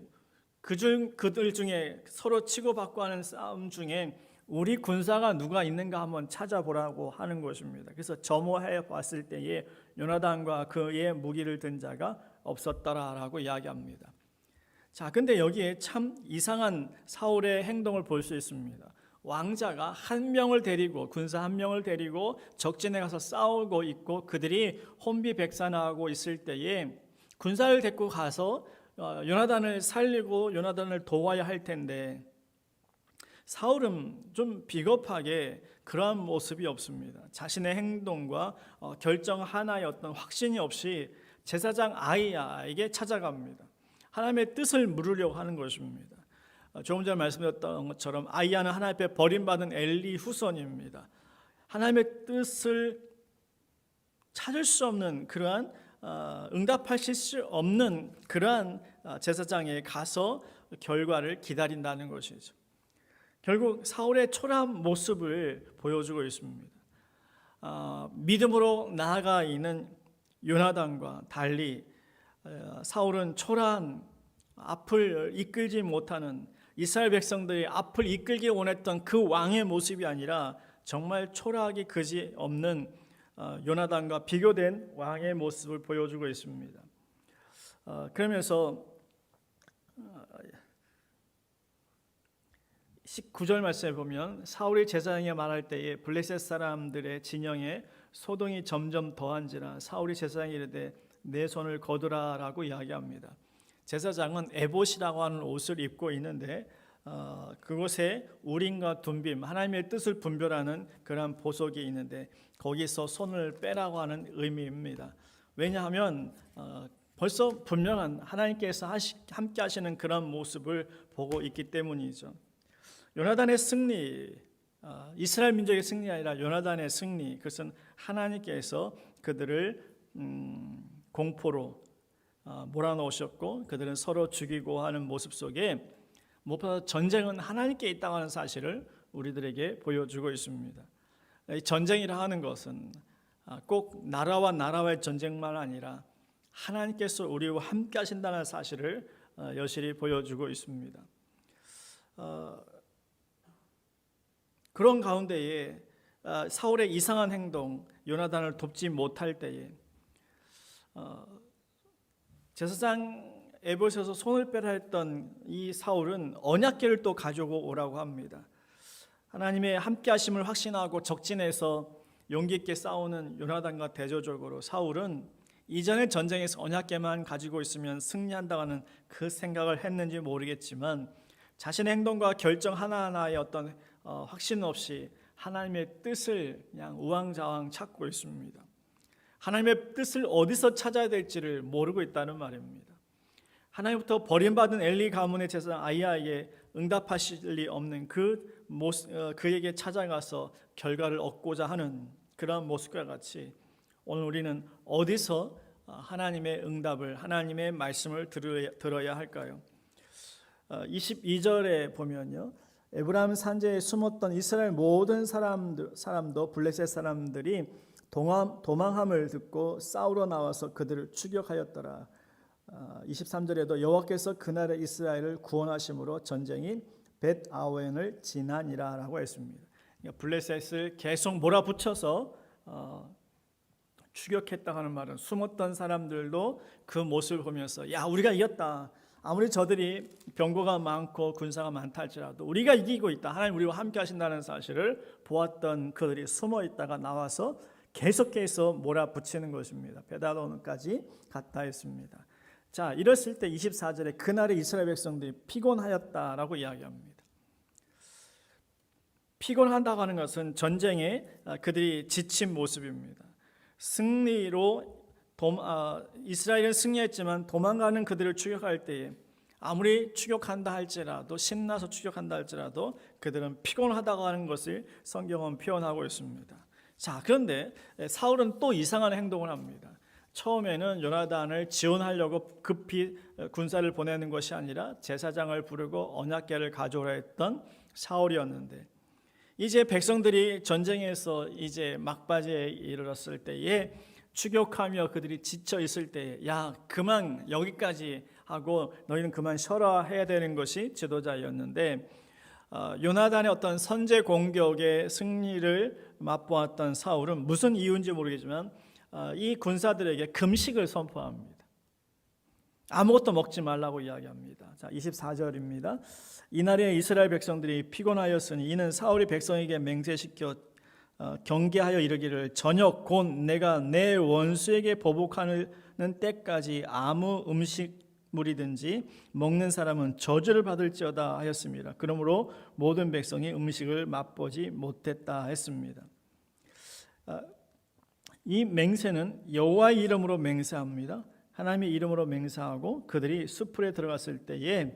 그들 중에 서로 치고받고 하는 싸움 중에 우리 군사가 누가 있는가 한번 찾아보라고 하는 것입니다. 그래서 점호해 봤을 때에 요나단과 그의 무기를 든 자가 없었더라라고 이야기합니다. 자, 근데 여기에 참 이상한 사울의 행동을 볼 수 있습니다. 왕자가 한 명을 데리고, 군사 한 명을 데리고 적진에 가서 싸우고 있고 그들이 혼비백산하고 있을 때에 군사를 데리고 가서 요나단을 살리고 요나단을 도와야 할 텐데, 사울은 좀 비겁하게 그러한 모습이 없습니다. 자신의 행동과 결정 하나의 어떤 확신이 없이 제사장 아이야에게 찾아갑니다. 하나님의 뜻을 물으려고 하는 것입니다. 조금 전에 말씀드렸던 것처럼 아이야는 하나님 앞에 버림받은 엘리 후손입니다. 하나님의 뜻을 찾을 수 없는 그러한 응답하실 수 없는 그러한 제사장에 가서 결과를 기다린다는 것이죠. 결국 사울의 초라한 모습을 보여주고 있습니다. 믿음으로 나아가 있는 요나단과 달리 사울은 초라한 앞을 이끌지 못하는 이스라엘 백성들이 앞을 이끌기 원했던 그 왕의 모습이 아니라 정말 초라하기 그지없는 요나단과 비교된 왕의 모습을 보여주고 있습니다. 그러면서 19절 말씀에 보면 사울이 제사장에게 말할 때에 블레셋 사람들의 진영에 소동이 점점 더한지라 사울이 제사장에게 이르되 내 손을 거두라라고 이야기합니다. 제사장은 에봇이라고 하는 옷을 입고 있는데 그곳에 우림과 둠빔 하나님의 뜻을 분별하는 그런 보석이 있는데 거기서 손을 빼라고 하는 의미입니다. 왜냐하면 벌써 분명한 하나님께서 함께 하시는 그런 모습을 보고 있기 때문이죠. 요나단의 승리, 이스라엘 민족의 승리가 아니라 요나단의 승리, 그것은 하나님께서 그들을 공포로 몰아넣으셨고 그들은 서로 죽이고 하는 모습 속에 무엇보다 전쟁은 하나님께 있다고 하는 사실을 우리들에게 보여주고 있습니다. 이 전쟁이라 하는 것은 꼭 나라와 나라와의 전쟁만 아니라 하나님께서 우리와 함께 하신다는 사실을 여실히 보여주고 있습니다. 그런 가운데에 사울의 이상한 행동, 요나단을 돕지 못할 때에 제사장 에봇에서 손을 빼라 했던 이 사울은 언약궤를 또 가지고 오라고 합니다. 하나님의 함께 하심을 확신하고 적진에서 용기 있게 싸우는 요나단과 대조적으로 사울은 이전의 전쟁에서 언약궤만 가지고 있으면 승리한다는 그 생각을 했는지 모르겠지만 자신의 행동과 결정 하나하나의 어떤 확신 없이 하나님의 뜻을 그냥 우왕좌왕 찾고 있습니다. 하나님의 뜻을 어디서 찾아야 될지를 모르고 있다는 말입니다. 하나님부터 버림받은 엘리 가문의 제사장 아이야에게 응답하실 리 없는 그에게 찾아가서 결과를 얻고자 하는 그런 모습과 같이 오늘 우리는 어디서 하나님의 응답을, 하나님의 말씀을 들어야 할까요? 22절에 보면요, 에브라임 산지에 숨었던 이스라엘 모든 사람도 블레셋 사람들이 도망함을 듣고 싸우러 나와서 그들을 추격하였더라. 23절에도 여호와께서 그날에 이스라엘을 구원하심으로 전쟁이 벳아웬을 지나니라라고 했습니다. 그러니까 블레셋을 계속 몰아붙여서 추격했다고 하는 말은 숨었던 사람들도 그 모습을 보면서 야 우리가 이겼다. 아무리 저들이 병거가 많고 군사가 많다 할지라도 우리가 이기고 있다. 하나님 우리와 함께 하신다는 사실을 보았던 그들이 숨어 있다가 나와서 계속해서 몰아붙이는 것입니다. 베다론까지 갔다 했습니다. 자, 이랬을 때 24절에 그날에 이스라엘 백성들이 피곤하였다라고 이야기합니다. 피곤한다고 하는 것은 전쟁에 그들이 지친 모습입니다. 승리로 이스라엘은 승리했지만 도망가는 그들을 추격할 때에 아무리 추격한다 할지라도 신나서 추격한다 할지라도 그들은 피곤하다고 하는 것을 성경은 표현하고 있습니다. 자, 그런데 사울은 또 이상한 행동을 합니다. 처음에는 요나단을 지원하려고 급히 군사를 보내는 것이 아니라 제사장을 부르고 언약궤를 가져오라 했던 사울이었는데 이제 백성들이 전쟁에서 이제 막바지에 이르렀을 때에 추격하며 그들이 지쳐 있을 때에 야 그만 여기까지 하고 너희는 그만 쉬어라 해야 되는 것이 지도자였는데 요나단의 어떤 선제 공격의 승리를 맛보았던 사울은 무슨 이유인지 모르겠지만 이 군사들에게 금식을 선포합니다. 아무것도 먹지 말라고 이야기합니다. 자, 24절입니다. 이날에 이스라엘 백성들이 피곤하였으니 이는 사울이 백성에게 맹세시켜 경계하여 이르기를 저녁 곧 내가 내 원수에게 보복하는 때까지 아무 음식물이든지 먹는 사람은 저주를 받을지어다 하였습니다. 그러므로 모든 백성이 음식을 맛보지 못했다 했습니다. 이 맹세는 여호와의 이름으로 맹세합니다. 하나님의 이름으로 맹세하고 그들이 숲풀에 들어갔을 때에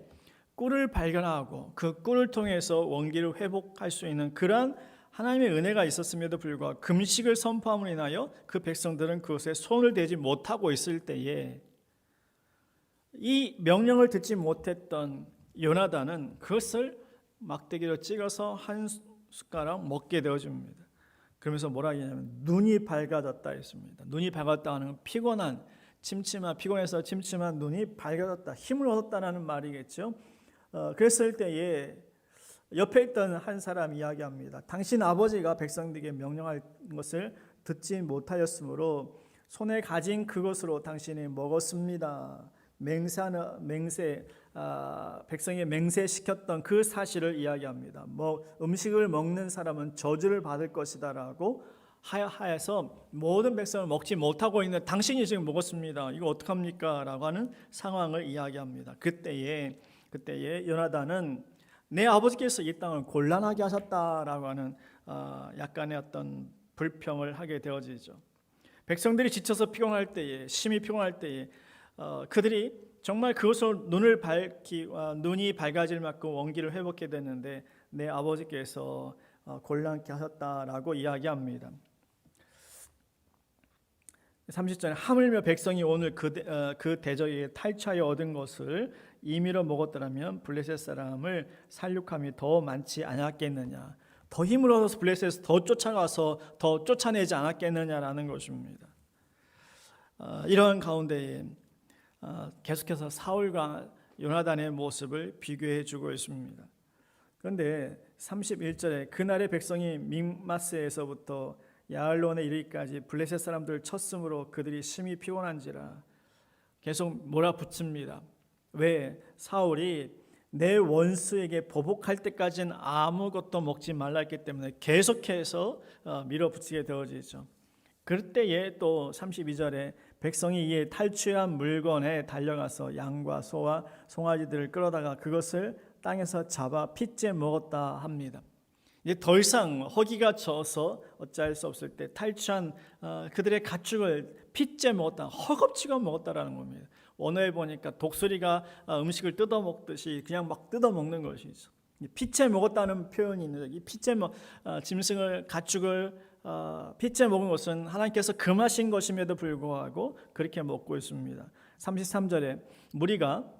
꿀을 발견하고 그 꿀을 통해서 원기를 회복할 수 있는 그러한 하나님의 은혜가 있었음에도 불구하고 금식을 선포함으로 인하여 그 백성들은 그것에 손을 대지 못하고 있을 때에 이 명령을 듣지 못했던 요나단은 그것을 막대기로 찍어서 한 숟가락 먹게 되어집니다. 그러면서 뭐라 하냐면 눈이 밝아졌다 했습니다. 눈이 밝았다 하는 피곤한 피곤해서 침침한 눈이 밝아졌다, 힘을 얻었다는 말이겠죠. 그랬을 때에 옆에 있던 한 사람이 이야기합니다. 당신 아버지가 백성들에게 명령할 것을 듣지 못하였으므로 손에 가진 그것으로 당신이 먹었습니다. 백성이 맹세시켰던 그 사실을 이야기합니다. 음식을 먹는 사람은 저주를 받을 것이다라고 하여서 모든 백성을 먹지 못하고 있는 당신이 지금 먹었습니다. 이거 어떡합니까? 라고 하는 상황을 이야기합니다. 그때에 요나단은 내 아버지께서 이 땅을 곤란하게 하셨다라고 하는 약간의 어떤 불평을 하게 되어지죠. 백성들이 지쳐서 피곤할 때에, 심히 피곤할 때에 그들이 정말 그것으로 눈이 밝아질 만큼 원기를 회복해 되는데 내 아버지께서 곤란케 하셨다라고 이야기합니다. 30절에 하물며 백성이 오늘 그 대적에게 탈취하여 얻은 것을 임의로 먹었더라면 블레셋 사람을 살육함이 더 많지 않았겠느냐, 더 힘을 얻어서 블레셋에서 더 쫓아가서 더 쫓아내지 않았겠느냐라는 것입니다. 이런 가운데에 계속해서 사울과 요나단의 모습을 비교해 주고 있습니다. 그런데 31절에 그날의 백성이 믹마스에서부터 야알론에 이르기까지 블레셋 사람들을 쳤으므로 그들이 심히 피곤한지라 계속 몰아붙입니다. 왜? 사울이 내 원수에게 보복할 때까지는 아무것도 먹지 말라 했기 때문에 계속해서 밀어붙이게 되어지죠. 그때에 또 32절에 백성이 이에 탈취한 물건에 달려가서 양과 소와 송아지들을 끌어다가 그것을 땅에서 잡아 핏째 먹었다 합니다. 이제 더 이상 허기가 져서 어찌할 수 없을 때 탈취한 그들의 가축을 핏째 먹었다, 허겁지겁 먹었다라는 겁니다. 원어에 보니까 독수리가 음식을 뜯어먹듯이 그냥 막 뜯어먹는 것이죠. 핏째 먹었다는 표현이 있는데 이 짐승을 가축을 핏째 먹은 것은 하나님께서 금하신 것임에도 불구하고 그렇게 먹고 있습니다. 33절에 무리가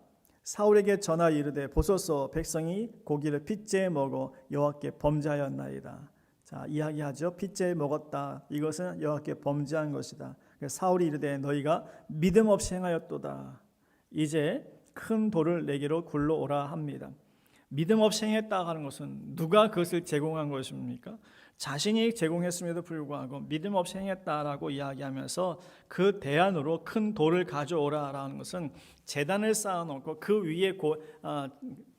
사울에게 전하 이르되 보소서 백성이 고기를 핏째 먹어 여호와께 범죄하였나이다. 자, 이야기하죠. 핏째 먹었다. 이것은 여호와께 범죄한 것이다. 사울이 이르되 너희가 믿음 없이 행하였도다. 이제 큰 돌을 내게로 굴러오라 합니다. 믿음 없이 행했다 하는 것은 누가 그것을 제공한 것입니까? 자신이 제공했음에도 불구하고 믿음 없이 행했다라고 이야기하면서 그 대안으로 큰 돌을 가져오라라는 것은 제단을 쌓아놓고 그 위에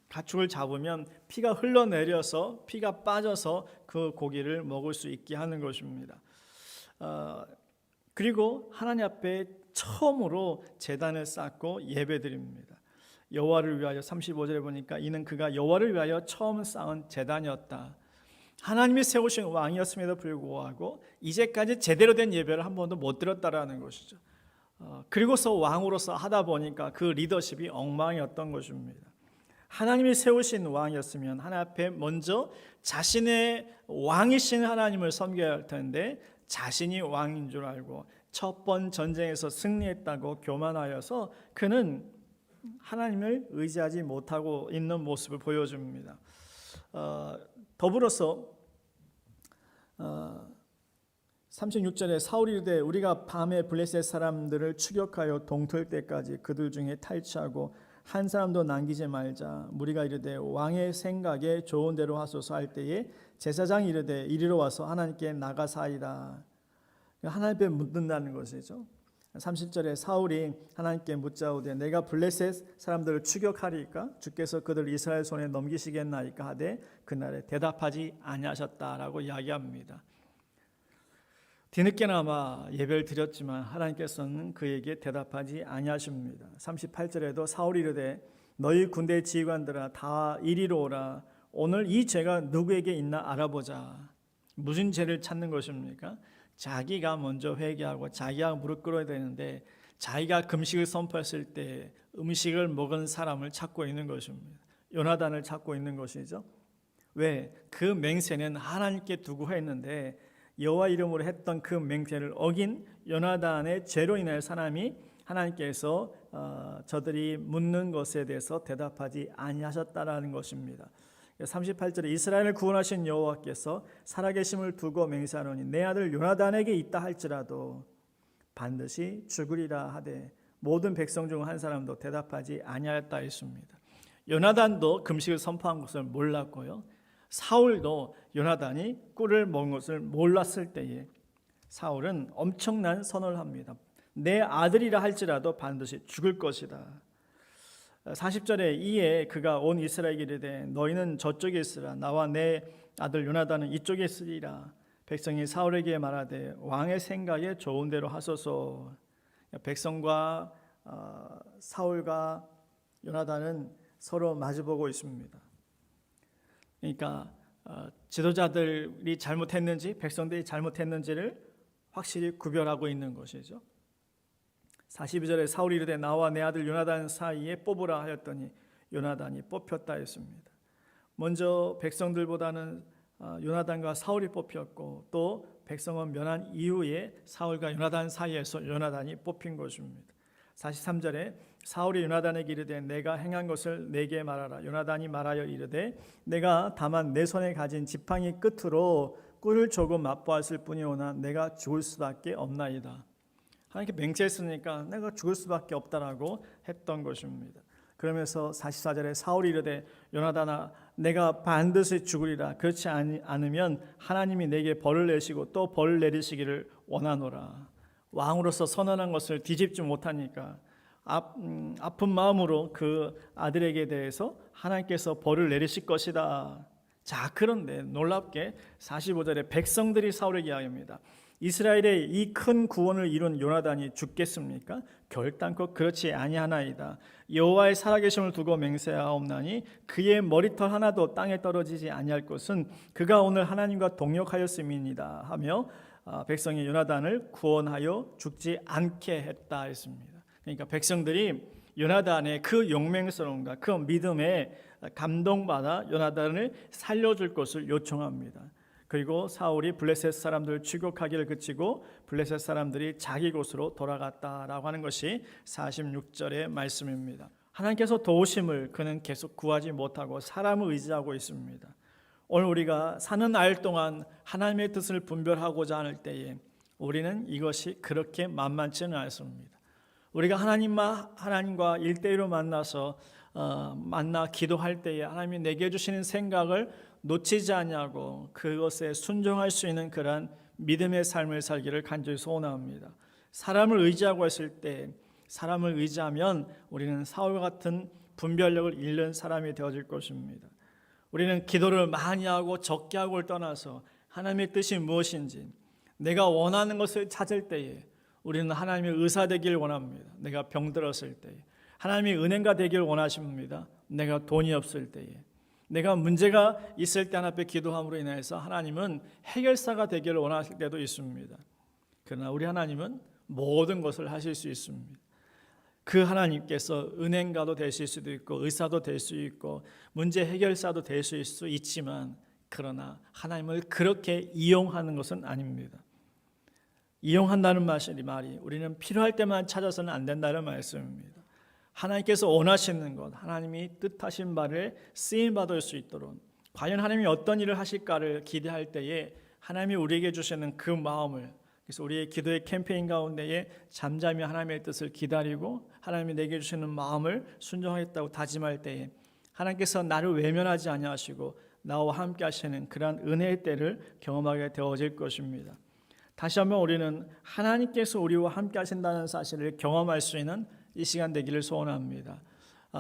가축을 잡으면 피가 흘러내려서 피가 빠져서 그 고기를 먹을 수 있게 하는 것입니다. 그리고 하나님 앞에 처음으로 제단을 쌓고 예배드립니다. 여호와를 위하여 35절에 보니까 이는 그가 여호와를 위하여 처음 쌓은 제단이었다. 하나님이 세우신 왕이었음에도 불구하고 이제까지 제대로 된 예배를 한 번도 못 드렸다라는 것이죠. 그리고서 왕으로서 하다 보니까 그 리더십이 엉망이었던 것입니다. 하나님이 세우신 왕이었으면 하나님 앞에 먼저 자신의 왕이신 하나님을 섬겨야 할 텐데 자신이 왕인 줄 알고 첫 번 전쟁에서 승리했다고 교만하여서 그는 하나님을 의지하지 못하고 있는 모습을 보여줍니다. 더불어서 36절에 사울이 이르되 우리가 밤에 블레셋 사람들을 추격하여 동틀 때까지 그들 중에 탈취하고 한 사람도 남기지 말자. 무리가 이르되 왕의 생각에 좋은 대로 하소서 할 때에 제사장이 이르되 이리로 와서 하나님께 나가사이다. 하나님 앞에 묻는다는 것이죠. 30절에 사울이 하나님께 묻자오되 내가 블레셋 사람들을 추격하리까 주께서 그들 이스라엘 손에 넘기시겠나이까 하되 그날에 대답하지 아니하셨다라고 이야기합니다. 뒤늦게나마 예배를 드렸지만 하나님께서는 그에게 대답하지 아니하십니다. 38절에도 사울이 이르되 너희 군대 지휘관들아 다 이리로 오라. 오늘 이 죄가 누구에게 있나 알아보자. 무슨 죄를 찾는 것입니까? 자기가 먼저 회개하고 자기가 무릎 꿇어야 되는데 자기가 금식을 선포했을 때 음식을 먹은 사람을 찾고 있는 것입니다. 요나단을 찾고 있는 것이죠. 왜? 그 맹세는 하나님께 두고 했는데 여호와 이름으로 했던 그 맹세를 어긴 요나단의 죄로 인하여 사람이 하나님께서 저들이 묻는 것에 대해서 대답하지 아니하셨다라는 것입니다. 38절에 이스라엘을 구원하신 여호와께서 살아계심을 두고 맹세하노니 내 아들 요나단에게 있다 할지라도 반드시 죽으리라 하되 모든 백성 중 한 사람도 대답하지 아니하였다 했습니다. 요나단도 금식을 선포한 것을 몰랐고요. 사울도 요나단이 꿀을 먹은 것을 몰랐을 때에 사울은 엄청난 선언을 합니다. 내 아들이라 할지라도 반드시 죽을 것이다. 40절에 이에 그가 온 이스라엘에게 이르되 너희는 저쪽에 있으라 나와 내 아들 요나단은 이쪽에 있으리라. 백성이 사울에게 말하되 왕의 생각에 좋은 대로 하소서. 백성과 사울과 요나단은 서로 마주보고 있습니다. 그러니까 지도자들이 잘못했는지 백성들이 잘못했는지를 확실히 구별하고 있는 것이죠. 42절에 사울이 이르되 나와 내 아들 요나단 사이에 뽑으라 하였더니 요나단이 뽑혔다 했습니다. 먼저 백성들보다는 요나단과 사울이 뽑혔고 또 백성은 면한 이후에 사울과 요나단 사이에서 요나단이 뽑힌 것입니다. 43절에 사울이 요나단에게 이르되 내가 행한 것을 내게 말하라. 요나단이 말하여 이르되 내가 다만 내 손에 가진 지팡이 끝으로 꿀을 조금 맛보았을 뿐이오나 내가 죽을 수밖에 없나이다. 하나님께 맹세했으니까 내가 죽을 수밖에 없다라고 했던 것입니다. 그러면서 44절에 사울이 이르되 요나단아 내가 반드시 죽으리라. 그렇지 않으면 하나님이 내게 벌을 내시고 또 벌을 내리시기를 원하노라. 왕으로서 선언한 것을 뒤집지 못하니까 아픈 마음으로 그 아들에게 대해서 하나님께서 벌을 내리실 것이다. 자, 그런데 놀랍게 45절에 백성들이 사울에게 이야기합니다. 이스라엘의 이 큰 구원을 이룬 요나단이 죽겠습니까? 결단코 그렇지 아니하나이다. 여호와의 살아계심을 두고 맹세하옵나니 그의 머리털 하나도 땅에 떨어지지 아니할 것은 그가 오늘 하나님과 동역하였음이니이다 하며 백성이 요나단을 구원하여 죽지 않게 했다 했습니다. 그러니까 백성들이 요나단의 그 용맹스러움과 그 믿음에 감동받아 요나단을 살려줄 것을 요청합니다. 그리고 사울이 블레셋 사람들을 추격하기를 그치고 블레셋 사람들이 자기 곳으로 돌아갔다라고 하는 것이 46절의 말씀입니다. 하나님께서 도우심을 그는 계속 구하지 못하고 사람을 의지하고 있습니다. 오늘 우리가 사는 날 동안 하나님의 뜻을 분별하고자 하는 때에 우리는 이것이 그렇게 만만치는 않습니다. 우리가 하나님과 1대1로 만나 기도할 때에 하나님이 내게 주시는 생각을 놓치지 않냐고 그것에 순종할 수 있는 그러한 믿음의 삶을 살기를 간절히 소원합니다. 사람을 의지하고 있을 때 사람을 의지하면 우리는 사울과 같은 분별력을 잃는 사람이 되어질 것입니다. 우리는 기도를 많이 하고 적게 하고를 떠나서 하나님의 뜻이 무엇인지 내가 원하는 것을 찾을 때에 우리는 하나님의 의사 되기를 원합니다. 내가 병들었을 때에 하나님의 은행가 되기를 원하십니다. 내가 돈이 없을 때에 내가 문제가 있을 때 하나님 앞에 기도함으로 인해서 하나님은 해결사가 되기를 원하실 때도 있습니다. 그러나 우리 하나님은 모든 것을 하실 수 있습니다. 그 하나님께서 은행가도 되실 수도 있고 의사도 될 수 있고 문제 해결사도 될 수 있지만 그러나 하나님을 그렇게 이용하는 것은 아닙니다. 이용한다는 말이 우리는 필요할 때만 찾아서는 안 된다는 말씀입니다. 하나님께서 원하시는 것, 하나님이 뜻하신 바를 쓰임받을 수 있도록 과연 하나님이 어떤 일을 하실까를 기대할 때에 하나님이 우리에게 주시는 그 마음을, 그래서 우리의 기도의 캠페인 가운데에 잠잠히 하나님의 뜻을 기다리고 하나님이 내게 주시는 마음을 순종하겠다고 다짐할 때에 하나님께서 나를 외면하지 아니하시고 나와 함께 하시는 그러한 은혜의 때를 경험하게 되어질 것입니다. 다시 한번 우리는 하나님께서 우리와 함께 하신다는 사실을 경험할 수 있는 이 시간 되기를 소원합니다.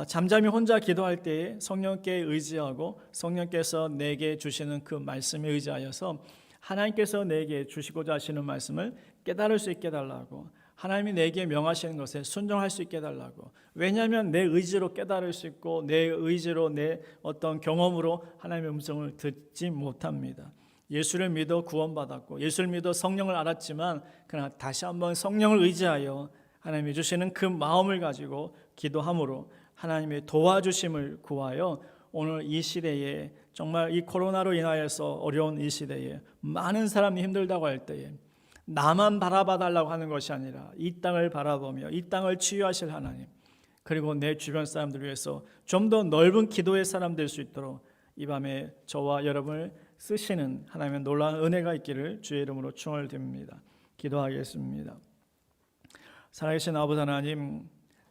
잠잠히 혼자 기도할 때에 성령께 의지하고 성령께서 내게 주시는 그 말씀에 의지하여서 하나님께서 내게 주시고자 하시는 말씀을 깨달을 수 있게 해달라고, 하나님이 내게 명하시는 것에 순종할 수 있게 해달라고. 왜냐하면 내 의지로 깨달을 수 있고 내 의지로 내 어떤 경험으로 하나님의 음성을 듣지 못합니다. 예수를 믿어 구원받았고 예수를 믿어 성령을 알았지만 그러나 다시 한번 성령을 의지하여 하나님이 주시는 그 마음을 가지고 기도함으로 하나님의 도와주심을 구하여 오늘 이 시대에 정말 이 코로나로 인하여서 어려운 이 시대에 많은 사람이 힘들다고 할 때에 나만 바라봐 달라고 하는 것이 아니라 이 땅을 바라보며 이 땅을 치유하실 하나님, 그리고 내 주변 사람들을 위해서 좀 더 넓은 기도의 사람 될 수 있도록 이 밤에 저와 여러분을 쓰시는 하나님의 놀라운 은혜가 있기를 주의 이름으로 축원을 드립니다. 기도하겠습니다. 살아계신 아버지 하나님,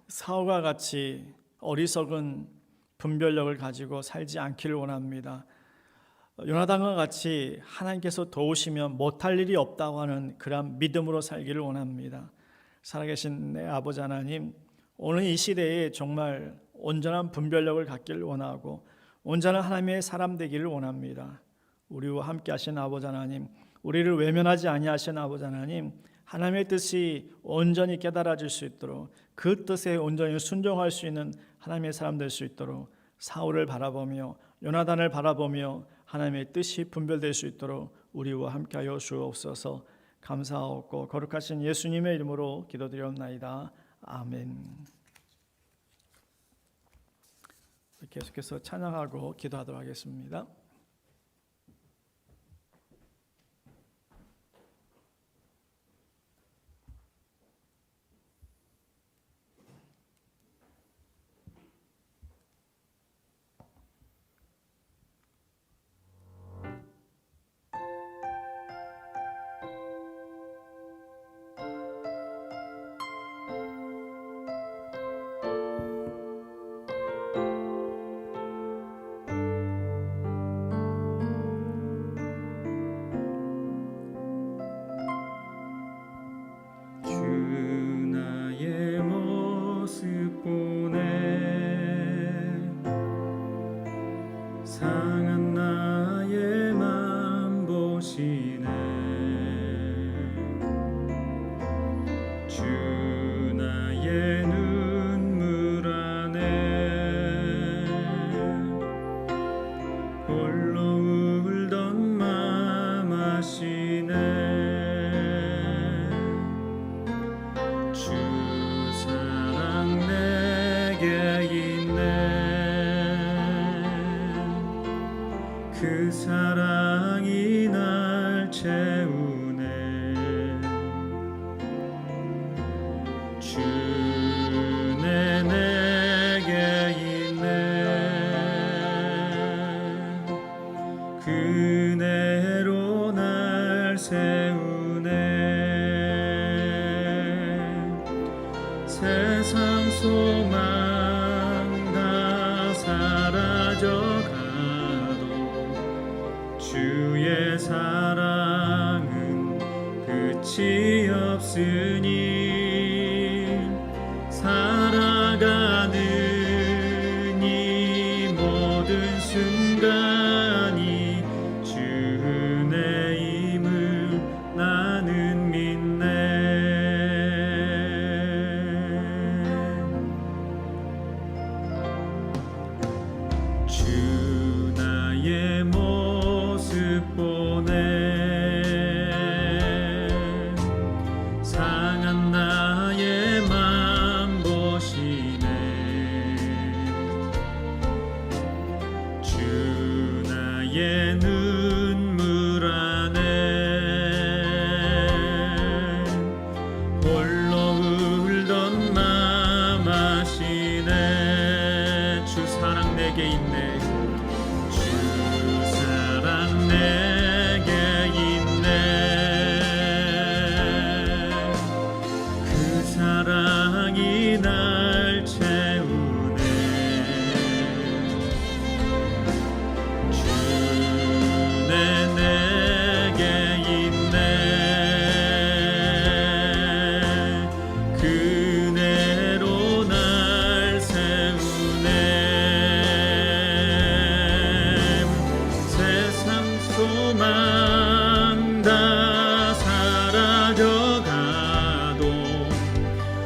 사울과 같이 어리석은 분별력을 가지고 살지 않기를 원합니다. 요나단과 같이 하나님께서 도우시면 못할 일이 없다고 하는 그런 믿음으로 살기를 원합니다. 살아계신 내 아버지 하나님, 오늘 이 시대에 정말 온전한 분별력을 갖기를 원하고 온전한 하나님의 사람 되기를 원합니다. 우리와 함께 하신 아버지 하나님, 우리를 외면하지 아니하신 아버지 하나님, 하나님의 뜻이 온전히 깨달아질 수 있도록 그 뜻에 온전히 순종할 수 있는 하나님의 사람 될 수 있도록 사울을 바라보며 요나단을 바라보며 하나님의 뜻이 분별될 수 있도록 우리와 함께하여 주옵소서. 감사하옵고 거룩하신 예수님의 이름으로 기도드리옵나이다. 아멘. 계속해서 찬양하고 기도하도록 하겠습니다. 상한 나의 맘 보시네. 주 나의 눈물 안에 홀로 울던 맘 아시네. 주 사랑 내게 있네. 그 사랑이 날 채우네. 주네 내게 있네. 그네로 날 세우네. 세상 소망 다 사라져가 주의 사랑은 끝이 없으니 살아가는 이 모든 순간이 주의 힘을 나는 믿네. 주 나의 모습 보네. 상한 나의 맘 보시네. 주 나의 눈물 안에 홀로 울던 맘 아시네. 주 사랑 내게 있네. 주 사랑 내게 있네. 그 사랑이 날 채우네. 주네 내게 있네. 그네로 날 세우네. 세상 소망 다 사라져가도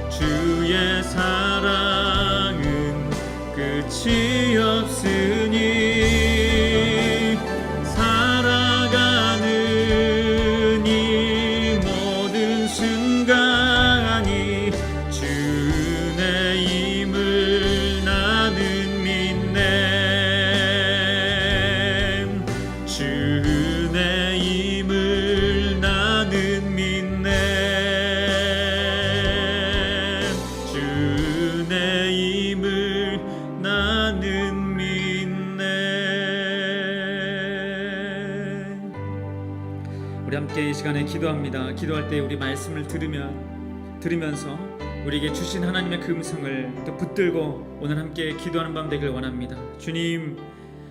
주의 사랑은 끝이 없으니 살아가는 이 모든 순간이 주의 힘을 나는 믿네. 나는 믿네. 우리 함께 이 시간에 기도합니다. 기도할 때 우리 말씀을 들으면서 우리에게 주신 하나님의 그 음성을 또 붙들고 오늘 함께 기도하는 밤 되길 원합니다. 주님,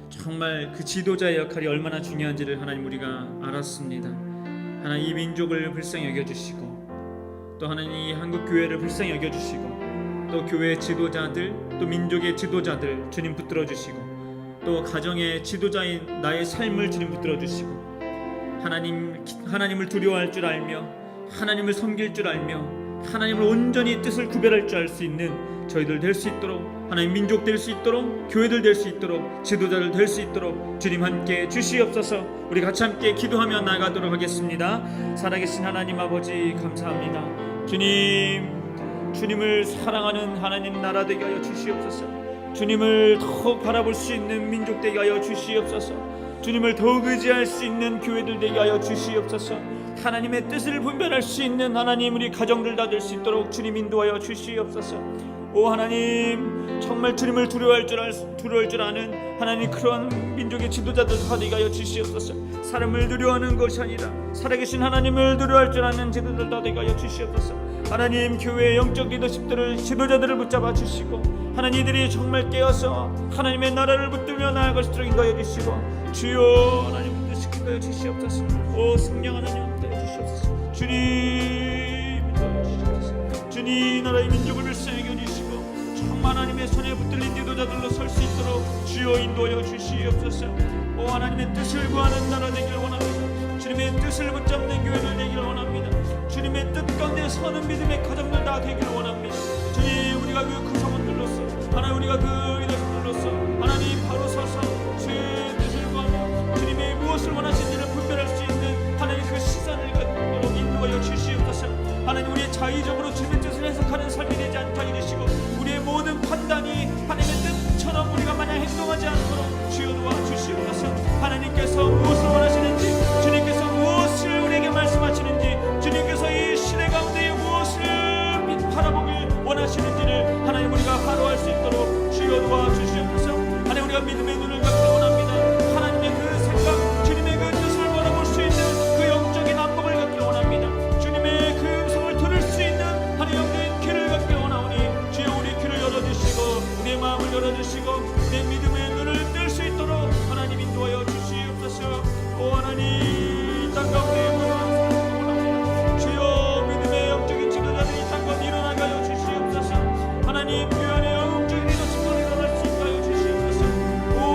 정말 그 지도자의 역할이 얼마나 중요한지를 하나님 우리가 알았습니다. 하나님 이 민족을 불쌍히 여겨주시고 또 하나님 이 한국 교회를 불쌍히 여겨주시고 또 교회 지도자들 또 민족의 지도자들 주님 붙들어 주시고 또 가정의 지도자인 나의 삶을 주님 붙들어 주시고 하나님을 두려워할 줄 알며 하나님을 섬길 줄 알며 하나님을 온전히 뜻을 구별할 줄 알 수 있는 저희들 될 수 있도록 하나님 민족 될 수 있도록 교회들 될 수 있도록 지도자들 될 수 있도록 주님 함께 주시옵소서. 우리 같이 함께 기도하며 나가도록 하겠습니다. 살아계신 하나님 아버지 감사합니다. 주님을 사랑하는 하나님 나라 되게 하여 주시옵소서. 주님을 더 바라볼 수 있는 민족 되게 하여 주시옵소서. 주님을 더욱 의지할 수 있는 교회들 되게 하여 주시옵소서. 하나님의 뜻을 분별할 수 있는 하나님 우리 가정들 다 될 수 있도록 주님 인도하여 주시옵소서. 오 하나님, 정말 주님을 두려워할 줄 아는 하나님 그러한 민족의 지도자들 다 되게 하여 주시옵소서. 사람을 두려워하는 것이 아니라 살아계신 하나님을 두려워할 줄 아는 지도자들 다 되게 하여 주시옵소서. 하나님 교회의 영적 리더십들을 지도자들을 붙잡아 주시고 하나님 이들이 정말 깨어서 하나님의 나라를 붙들며 나아갈 수 있도록 인도하여 주시고 주여 하나님 뜻을 인도하여 주시옵소서. 오 성령 하나님 인도하여 주시옵소서. 주님 인도하여 주시옵소서. 주님 나라의 민족을 불쌍히 여겨주시고 정말 하나님의 손에 붙들린 지도자들로 설 수 있도록 주여 인도하여 주시옵소서. 오 하나님의 뜻을 구하는 나라 되기를 원합니다. 주님의 뜻을 붙잡는 교회들 되기를 원합니다. 주님의 뜻 가운데 서는 믿음의 가정들 다 되기를 원합니다. 주님 우리가 그 구성원들로서 하나님 우리가 그 리더들로서 하나님 바로 서서 주의 뜻을 구하며 주님이 무엇을 원하시는지를 분별할 수 있는 하나님 그 시선을 갖도록 인도하여 주시옵소서. 하나님 우리의 자의적으로 주님의 뜻을 해석하는 삶이 되지 않게 해주시고 우리의 모든 판단이 하나님의 뜻처럼 우리가 마냥 행동하지 않도록 주여 도와주시옵소서. 하나님께서 무엇을 원하시는지 주님께서 무엇을 우리에게 말씀하시는지 주님께서 이 시대 가운데 무엇을 바라보길 원하시는지를 하나님 우리가 바로할 수 있도록 주여 도와주시옵소서. 하나님 우리가 믿음의 눈을 갖기 원합니다. 하나님의 그 생각 주님의 그 뜻을 바라볼 수 있는 그 영적인 안목을 갖기 원합니다. 주님의 그 음성을 들을 수 있는 하나님 영적인 귀를 갖기 원하오니 주여 우리 귀를 열어주시고 우리의 마음을 열어주시고 우리의 믿음의 눈을 뜰 수 있도록 하나님 인도하여 주시옵소서. 오 하나님 땅 가운데 원합니다. 주여 믿음의 영적인 지도자들이 이 땅 가운데 일어나게 하여 주시옵소서. 하나님 교회 안에 영적인 리더십을 일어날 수 있게 하여 주시옵소서. 오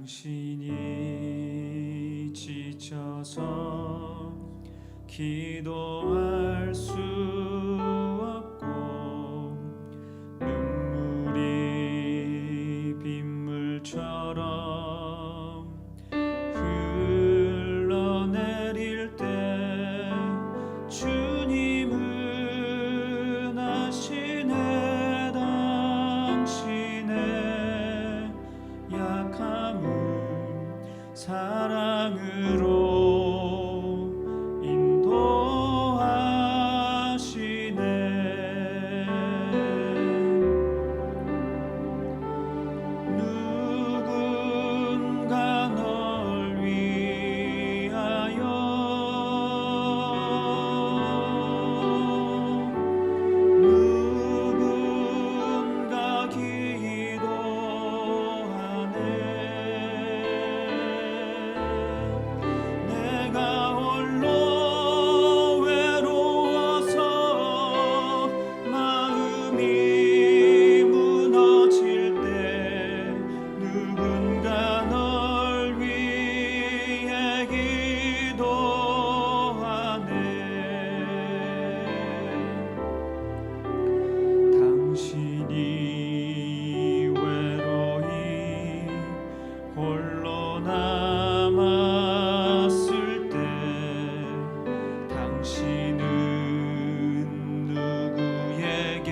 당신이 지쳐서 기도할 수 없고 눈물이 빗물처럼 흘러내릴 때 주님은 아시네. 당신의 약함을 사랑으로 누군가 널 위하여 누군가 기도하네. 내가 홀로 외로워서 마음이 무너질 때 누군가 널 위해 기도하네. 당신이 외로이 홀로 남았을 때 당신은 누구에게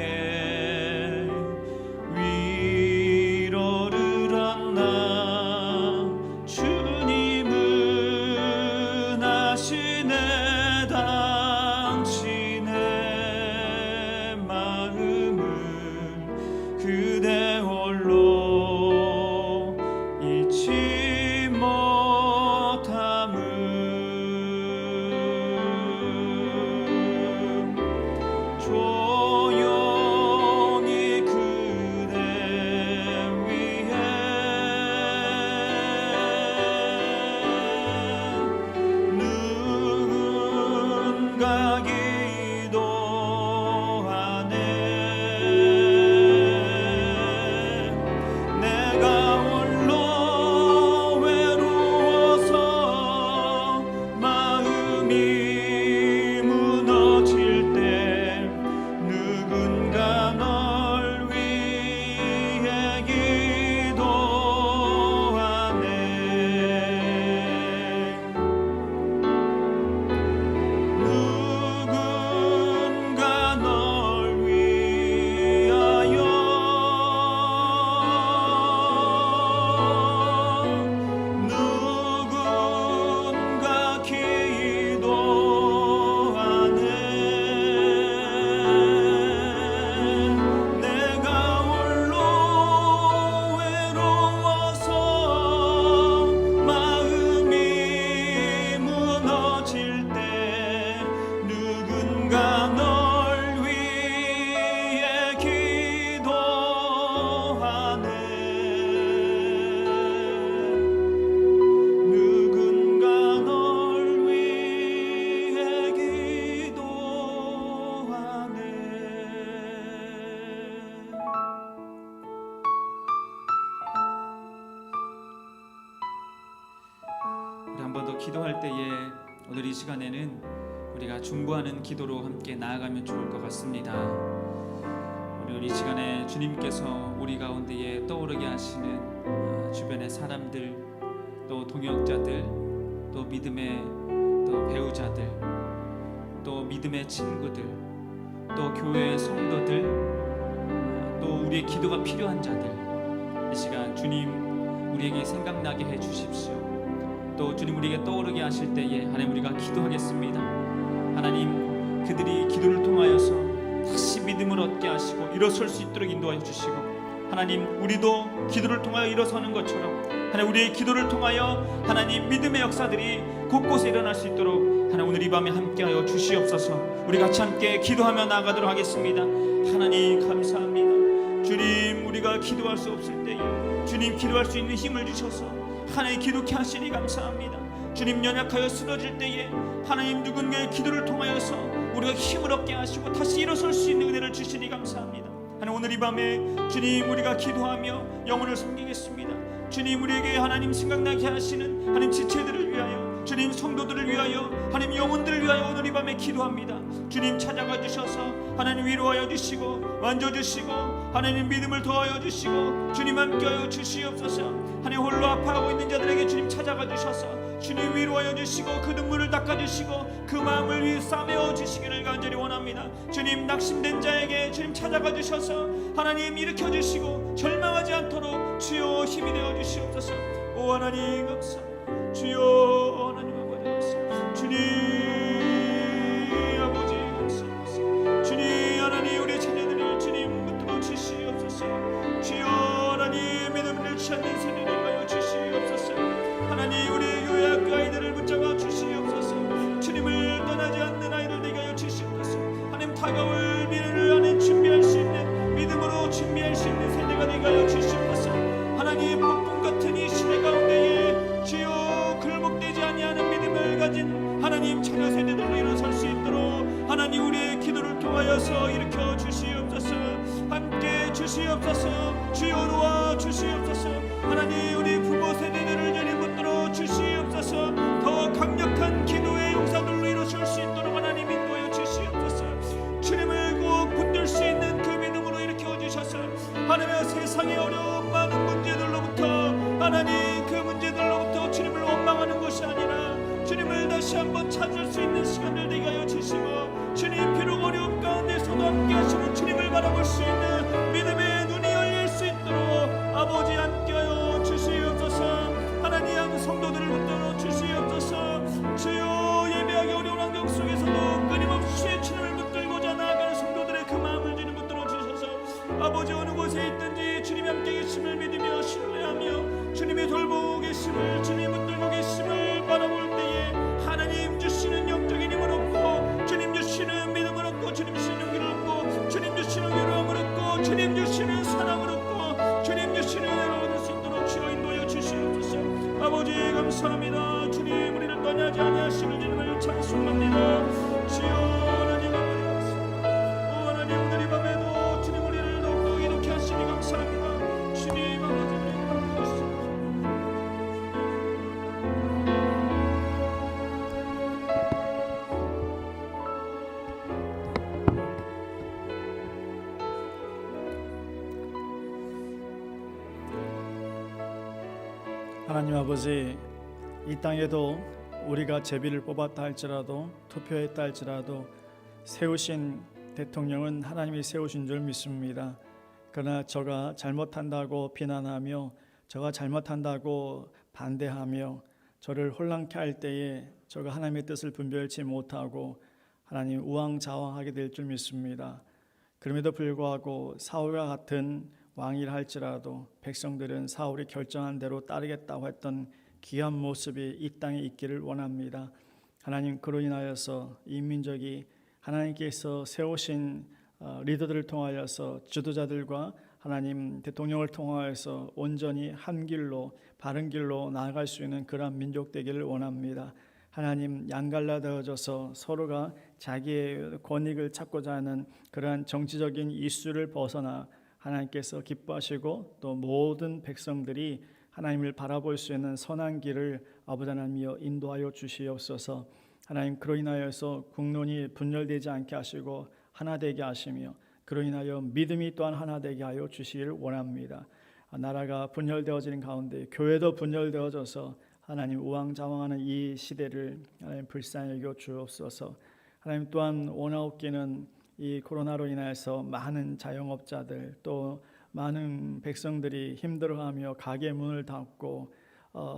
위로를 얻나. 주님은 아시네. 당신의 마음을 그대 홀로 잊지 못함을. 조용히 그대 위해 누군가 기도하네. 내가 홀로 외로워서 마음이 무너질 때 누군가 널 위해 기도하네. 누군가 널 위하여 누군가 기도하네. 내가 홀로 외로워서 마음이 무너질 때 누군가 널 위해 기도하네. 누군가 널 위해 기도하네. 우리 한 번 더 기도할 때에 오늘 이 시간에는 우리가 중보하는 기도로 함께 나아가면 좋을 것 같습니다. 오늘 이 시간에 주님께서 우리 가운데에 떠오르게 하시는 주변의 사람들, 또 동역자들, 또 믿음의 또 배우자들, 또 믿음의 친구들, 또 교회의 성도들, 또 우리의 기도가 필요한 자들, 이 시간 주님 우리에게 생각나게 해 주십시오. 또 주님 우리에게 떠오르게 하실 때에 하나님 우리가 기도하겠습니다. 하나님 그들이 기도를 통하여서 다시 믿음을 얻게 하시고 일어설 수 있도록 인도하여 주시고, 하나님 우리도 기도를 통하여 일어서는 것처럼 하나님 우리의 기도를 통하여 하나님 믿음의 역사들이 곳곳에 일어날 수 있도록 하나님 오늘 이 밤에 함께하여 주시옵소서. 우리 같이 함께 기도하며 나아가도록 하겠습니다. 하나님 감사합니다. 주님 우리가 기도할 수 없을 때에 주님 기도할 수 있는 힘을 주셔서 하나님 기도케 하시니 감사합니다. 주님 연약하여 쓰러질 때에 하나님 누군가의 기도를 통하여서 우리가 힘을 얻게 하시고 다시 일어설 수 있는 은혜를 주시니 감사합니다. 하나님 오늘 이 밤에 주님 우리가 기도하며 영혼을 섬기겠습니다. 주님 우리에게 하나님 생각나게 하시는 하나님 지체들을 위하여, 주님 성도들을 위하여, 하나님 영혼들을 위하여 오늘 이 밤에 기도합니다. 주님 찾아가 주셔서 하나님 위로하여 주시고 만져주시고 하나님 믿음을 더하여 주시고 주님 함께하여 주시옵소서. 하나님 홀로 아파하고 있는 자들에게 주님 찾아가 주셔서 주님 위로하여 주시고 그 눈물을 닦아주시고 그 마음을 위해 싸매어 주시기를 간절히 원합니다. 주님 낙심된 자에게 주님 찾아가 주셔서 하나님 일으켜 주시고 절망하지 않도록 주여 힘이 되어 주시옵소서. 오 하나님 감사합니다. 주여 하나님 아버지 감사합니다. 주님 아버지 감사합니다. 주님 하나님 우리 자녀들을 주님 붙들어 주시옵소서. 주여 하나님 믿음을 취하는 세대를 하여 주시옵소서. 하나님 우리 요약 아이들을 붙잡아 주시옵소서. 주님을 떠나지 않는 아이들 되게 하여 주시옵소서. 하나님 다가올 미래를 하나님 준비할 수 있는 믿음으로 준비할 수 있는 세대가 되게 하여 주시옵소서. 하나님 폭풍 같은 이 시대 가운데에 주여 굴복되지 아니하는 믿음을 가진 하나님 자녀 세대들로 일어설 수 있도록 하나님 우리의 기도를 통하여서 일으켜 주시옵소서. 함께 주시옵소서. 주여 도와 주시옵소서. 하나님 우리 부모 세대들을 주님 붙들어 주시옵소서. 더 강력한 기도의 용사들로 이루어질 수 있도록 하나님 인도하여 주시옵소서. 주님을 꼭 붙들 수 있는 그 믿음으로 일으켜 주셔서 하나님 세상의 어려운 많은 문제들로부터 하나님 그 문제들로부터 주님을 원망하는 것이 아니라 주님을 다시 한번 찾을 수 있는 시간을 되게 하여 주시고 주님 비록 어려움 가운데서도 함께 하시고 주님을 바라볼 수 있는 믿음의 눈이 열릴 수 있도록 아버지 함께하여 주시옵소서. 하나님 성도들을 붙들어 주시옵소서. 주여 예배하기 어려운 환경 속에서도 끊임없이 주님을 붙들고자 나아가는 성도들의 그 마음을 주님 붙들어 주셔서 아버지 어느 곳에 있든지 주님이 함께 계심을 믿으며 신뢰하며 주님의 돌보고 계심을 주님 붙들고 계심을 바라볼 때에 하나님 주시는 영적인 힘을 얻고 주님 주시는 믿음을 얻고 주님 주시는 용기를 얻고 주님 주시는 위로함을 얻고 주님 주시는 사랑을 얻고 주님 주시는 은혜를 얻을 수 있도록 주여 인도하여 주시옵소서. 아버지 감사합니다. 주님 우리를 떠나지 아니하시는 주님을 찬송합니다. 주여 하나님 아버지 감사합니다. 오 하나님 오늘 이 밤에도 주님 우리를 더욱더 이롭게 하시니 감사합니다. 주님 아버지 우리를 함께하시옵소서. 하나님 아버지, 이 땅에도 우리가 제비를 뽑았다 할지라도 투표했다 할지라도 세우신 대통령은 하나님이 세우신 줄 믿습니다. 그러나 저가 잘못한다고 비난하며 저가 잘못한다고 반대하며 저를 혼란케 할 때에 저가 하나님의 뜻을 분별치 못하고 하나님 우왕좌왕하게 될 줄 믿습니다. 그럼에도 불구하고 사울과 같은 왕이라 할지라도 백성들은 사울이 결정한 대로 따르겠다고 했던 귀한 모습이 이 땅에 있기를 원합니다. 하나님 그로 인하여서 이 민족이 하나님께서 세우신 리더들을 통하여서 지도자들과 하나님 대통령을 통하여서 온전히 한 길로 바른 길로 나아갈 수 있는 그러한 민족 되기를 원합니다. 하나님 양갈라되어져서 서로가 자기의 권익을 찾고자 하는 그러한 정치적인 이슈를 벗어나 하나님께서 기뻐하시고 또 모든 백성들이 하나님을 바라볼 수 있는 선한 길을 아버지 하나님이여 인도하여 주시옵소서. 하나님 그로 인하여서 국론이 분열되지 않게 하시고 하나 되게 하시며 그로 인하여 믿음이 또한 하나 되게 하여 주시기를 원합니다. 나라가 분열되어지는 가운데 교회도 분열되어져서 하나님 우왕좌왕하는 이 시대를 하나님 불쌍히 여겨 주옵소서. 하나님 또한 오나옵기는 이 코로나로 인해서 많은 자영업자들 또 많은 백성들이 힘들어하며 가게 문을 닫고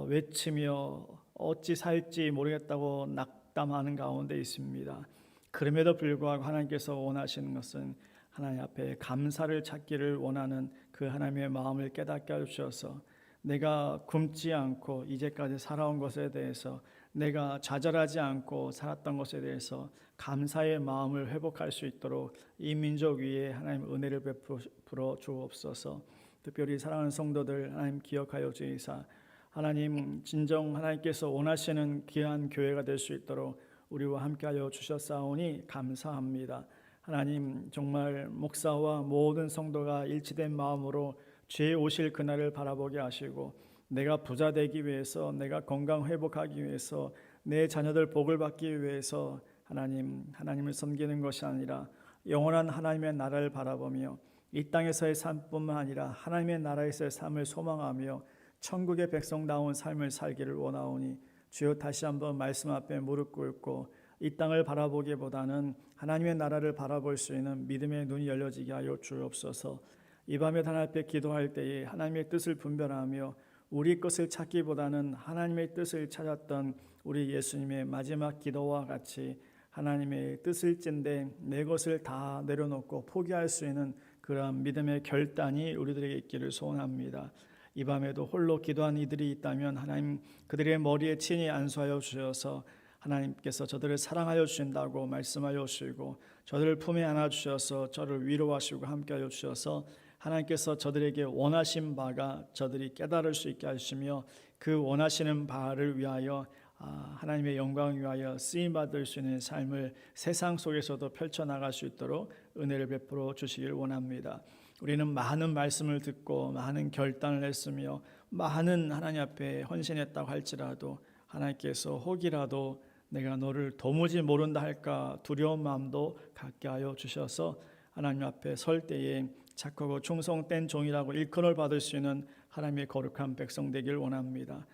외치며 어찌 살지 모르겠다고 낙담하는 가운데 있습니다. 그럼에도 불구하고 하나님께서 원하시는 것은 하나님 앞에 감사를 찾기를 원하는 그 하나님의 마음을 깨닫게 해주셔서 내가 굶지 않고 이제까지 살아온 것에 대해서 내가 좌절하지 않고 살았던 것에 대해서 감사의 마음을 회복할 수 있도록 이 민족 위에 하나님 은혜를 베풀어 주옵소서. 특별히 사랑하는 성도들 하나님 기억하여 주시사 하나님 진정 하나님께서 원하시는 귀한 교회가 될 수 있도록 우리와 함께하여 주셨사오니 감사합니다. 하나님 정말 목사와 모든 성도가 일치된 마음으로 주의 오실 그날을 바라보게 하시고 내가 부자 되기 위해서, 내가 건강 회복하기 위해서, 내 자녀들 복을 받기 위해서 하나님을 섬기는 것이 아니라 영원한 하나님의 나라를 바라보며 이 땅에서의 삶뿐만 아니라 하나님의 나라에서의 삶을 소망하며 천국의 백성다운 삶을 살기를 원하오니 주여 다시 한번 말씀 앞에 무릎 꿇고 이 땅을 바라보기보다는 하나님의 나라를 바라볼 수 있는 믿음의 눈이 열려지게 하여 주옵소서. 이 밤에 하나님 앞에 기도할 때에 하나님의 뜻을 분별하며 우리 것을 찾기보다는 하나님의 뜻을 찾았던 우리 예수님의 마지막 기도와 같이 하나님의 뜻을 찐데 내 것을 다 내려놓고 포기할 수 있는 그러한 믿음의 결단이 우리들에게 있기를 소원합니다. 이 밤에도 홀로 기도한 이들이 있다면 하나님 그들의 머리에 친히 안수하여 주셔서 하나님께서 저들을 사랑하여 주신다고 말씀하여 주시고 저들을 품에 안아 주셔서 저를 위로하시고 함께하여 주셔서 하나님께서 저들에게 원하신 바가 저들이 깨달을 수 있게 하시며 그 원하시는 바를 위하여 하나님의 영광을 위하여 쓰임받을 수 있는 삶을 세상 속에서도 펼쳐나갈 수 있도록 은혜를 베풀어 주시길 원합니다. 우리는 많은 말씀을 듣고 많은 결단을 했으며 많은 하나님 앞에 헌신했다고 할지라도 하나님께서 혹이라도 내가 너를 도무지 모른다 할까 두려운 마음도 갖게 하여 주셔서 하나님 앞에 설 때에 착하고 충성된 종이라고 일컬을 받을 수 있는 하나님의 거룩한 백성 되길 원합니다.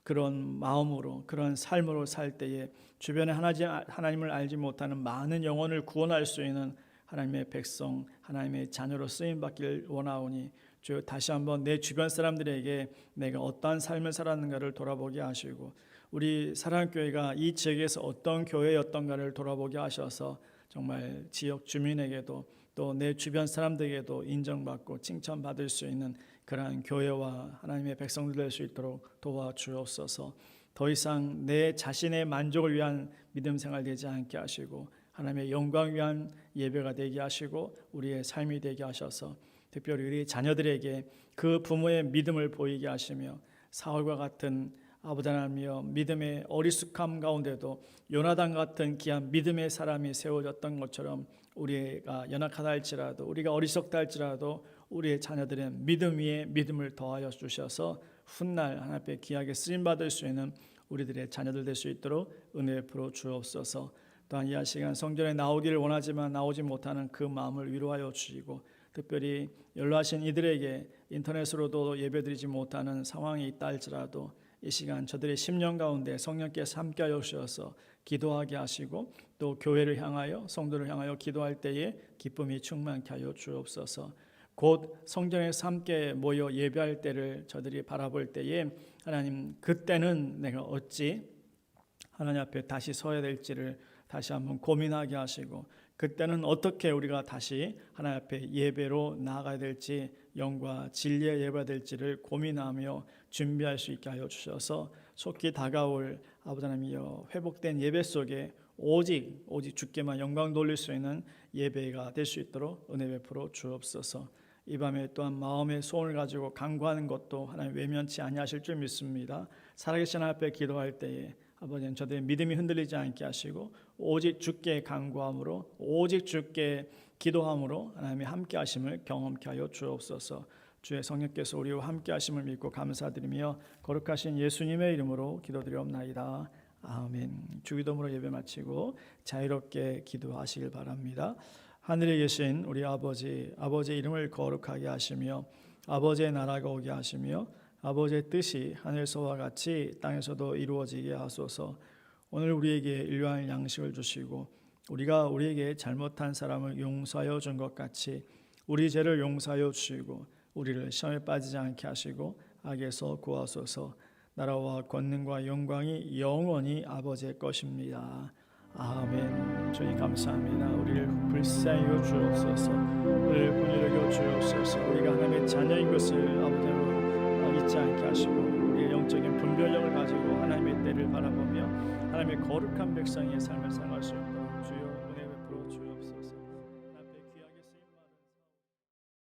그런 마음으로 그런 삶으로 살 때에 주변에 하나님을 알지 못하는 많은 영혼을 구원할 수 있는 하나님의 백성, 하나님의 자녀로 쓰임받기를 원하오니 주여 다시 한번 내 주변 사람들에게 내가 어떠한 삶을 살았는가를 돌아보게 하시고 우리 사랑교회가 이 지역에서 어떤 교회였던가를 돌아보게 하셔서 정말 지역 주민에게도 또 내 주변 사람들에게도 인정받고 칭찬받을 수 있는 그러한 교회와 하나님의 백성들 될 수 있도록 도와주옵소서. 더 이상 내 자신의 만족을 위한 믿음 생활 되지 않게 하시고 하나님의 영광 위한 예배가 되게 하시고 우리의 삶이 되게 하셔서 특별히 우리 자녀들에게 그 부모의 믿음을 보이게 하시며 사울과 같은 아버지 하나님이여 믿음의 어리숙함 가운데도 요나단 같은 귀한 믿음의 사람이 세워졌던 것처럼 우리가 연약하다 할지라도 우리가 어리석다 할지라도 우리의 자녀들의 믿음 위에 믿음을 더하여 주셔서 훗날 하나님 앞에 귀하게 쓰임받을 수 있는 우리들의 자녀들 될 수 있도록 은혜 베풀어 주옵소서. 또한 이 시간 성전에 나오기를 원하지만 나오지 못하는 그 마음을 위로하여 주시고 특별히 연로하신 이들에게 인터넷으로도 예배드리지 못하는 상황이 있다 할지라도 이 시간 저들의 심령 가운데 성령께서 함께하여 주셔서 기도하게 하시고 또 교회를 향하여 성도를 향하여 기도할 때에 기쁨이 충만케 하여 주옵소서. 곧 성전에서 함께 모여 예배할 때를 저들이 바라볼 때에 하나님 그때는 내가 어찌 하나님 앞에 다시 서야 될지를 다시 한번 고민하게 하시고 그때는 어떻게 우리가 다시 하나님 앞에 예배로 나아가야 될지 영과 진리의 예배가 될지를 고민하며 준비할 수 있게 하여 주셔서 속히 다가올 아버지 하나님이여 회복된 예배 속에 오직 주께만 영광 돌릴 수 있는 예배가 될 수 있도록 은혜 베풀어 주옵소서. 이 밤에 또한 마음의 소원을 가지고 간구하는 것도 하나님 외면치 아니하실 줄 믿습니다. 살아계신 하나님 앞에 기도할 때에 아버지는 저들의 믿음이 흔들리지 않게 하시고 오직 주께 간구함으로 오직 주께 기도함으로 하나님의 함께 하심을 경험케 하여 주옵소서. 주의 성령께서 우리와 함께 하심을 믿고 감사드리며 거룩하신 예수님의 이름으로 기도드리옵나이다. 아멘. 주기도문으로 예배 마치고 자유롭게 기도하시길 바랍니다. 하늘에 계신 우리 아버지의 이름을 거룩하게 하시며 아버지의 나라가 오게 하시며 아버지의 뜻이 하늘에서와 같이 땅에서도 이루어지게 하소서. 오늘 우리에게 일용할 양식을 주시고 우리가 우리에게 잘못한 사람을 용서하여 준 것 같이 우리 죄를 용서하여 주시고 우리를 시험에 빠지지 않게 하시고 악에서 구하소서. 나라와 권능과 영광이 영원히 아버지의 것입니다. 아멘. 주님 감사합니다. 우리를 불쌍히 여겨 주옵소서. 우리를 긍휼히 여겨 주옵소서. 우리가 하나님의 자녀인 것을 아버지로 잊지 않게 하시고 우리의 영적인 분별력을 가지고 하나님의 때를 바라보며 하나님의 거룩한 백성의 삶을 살아갈 수 있도록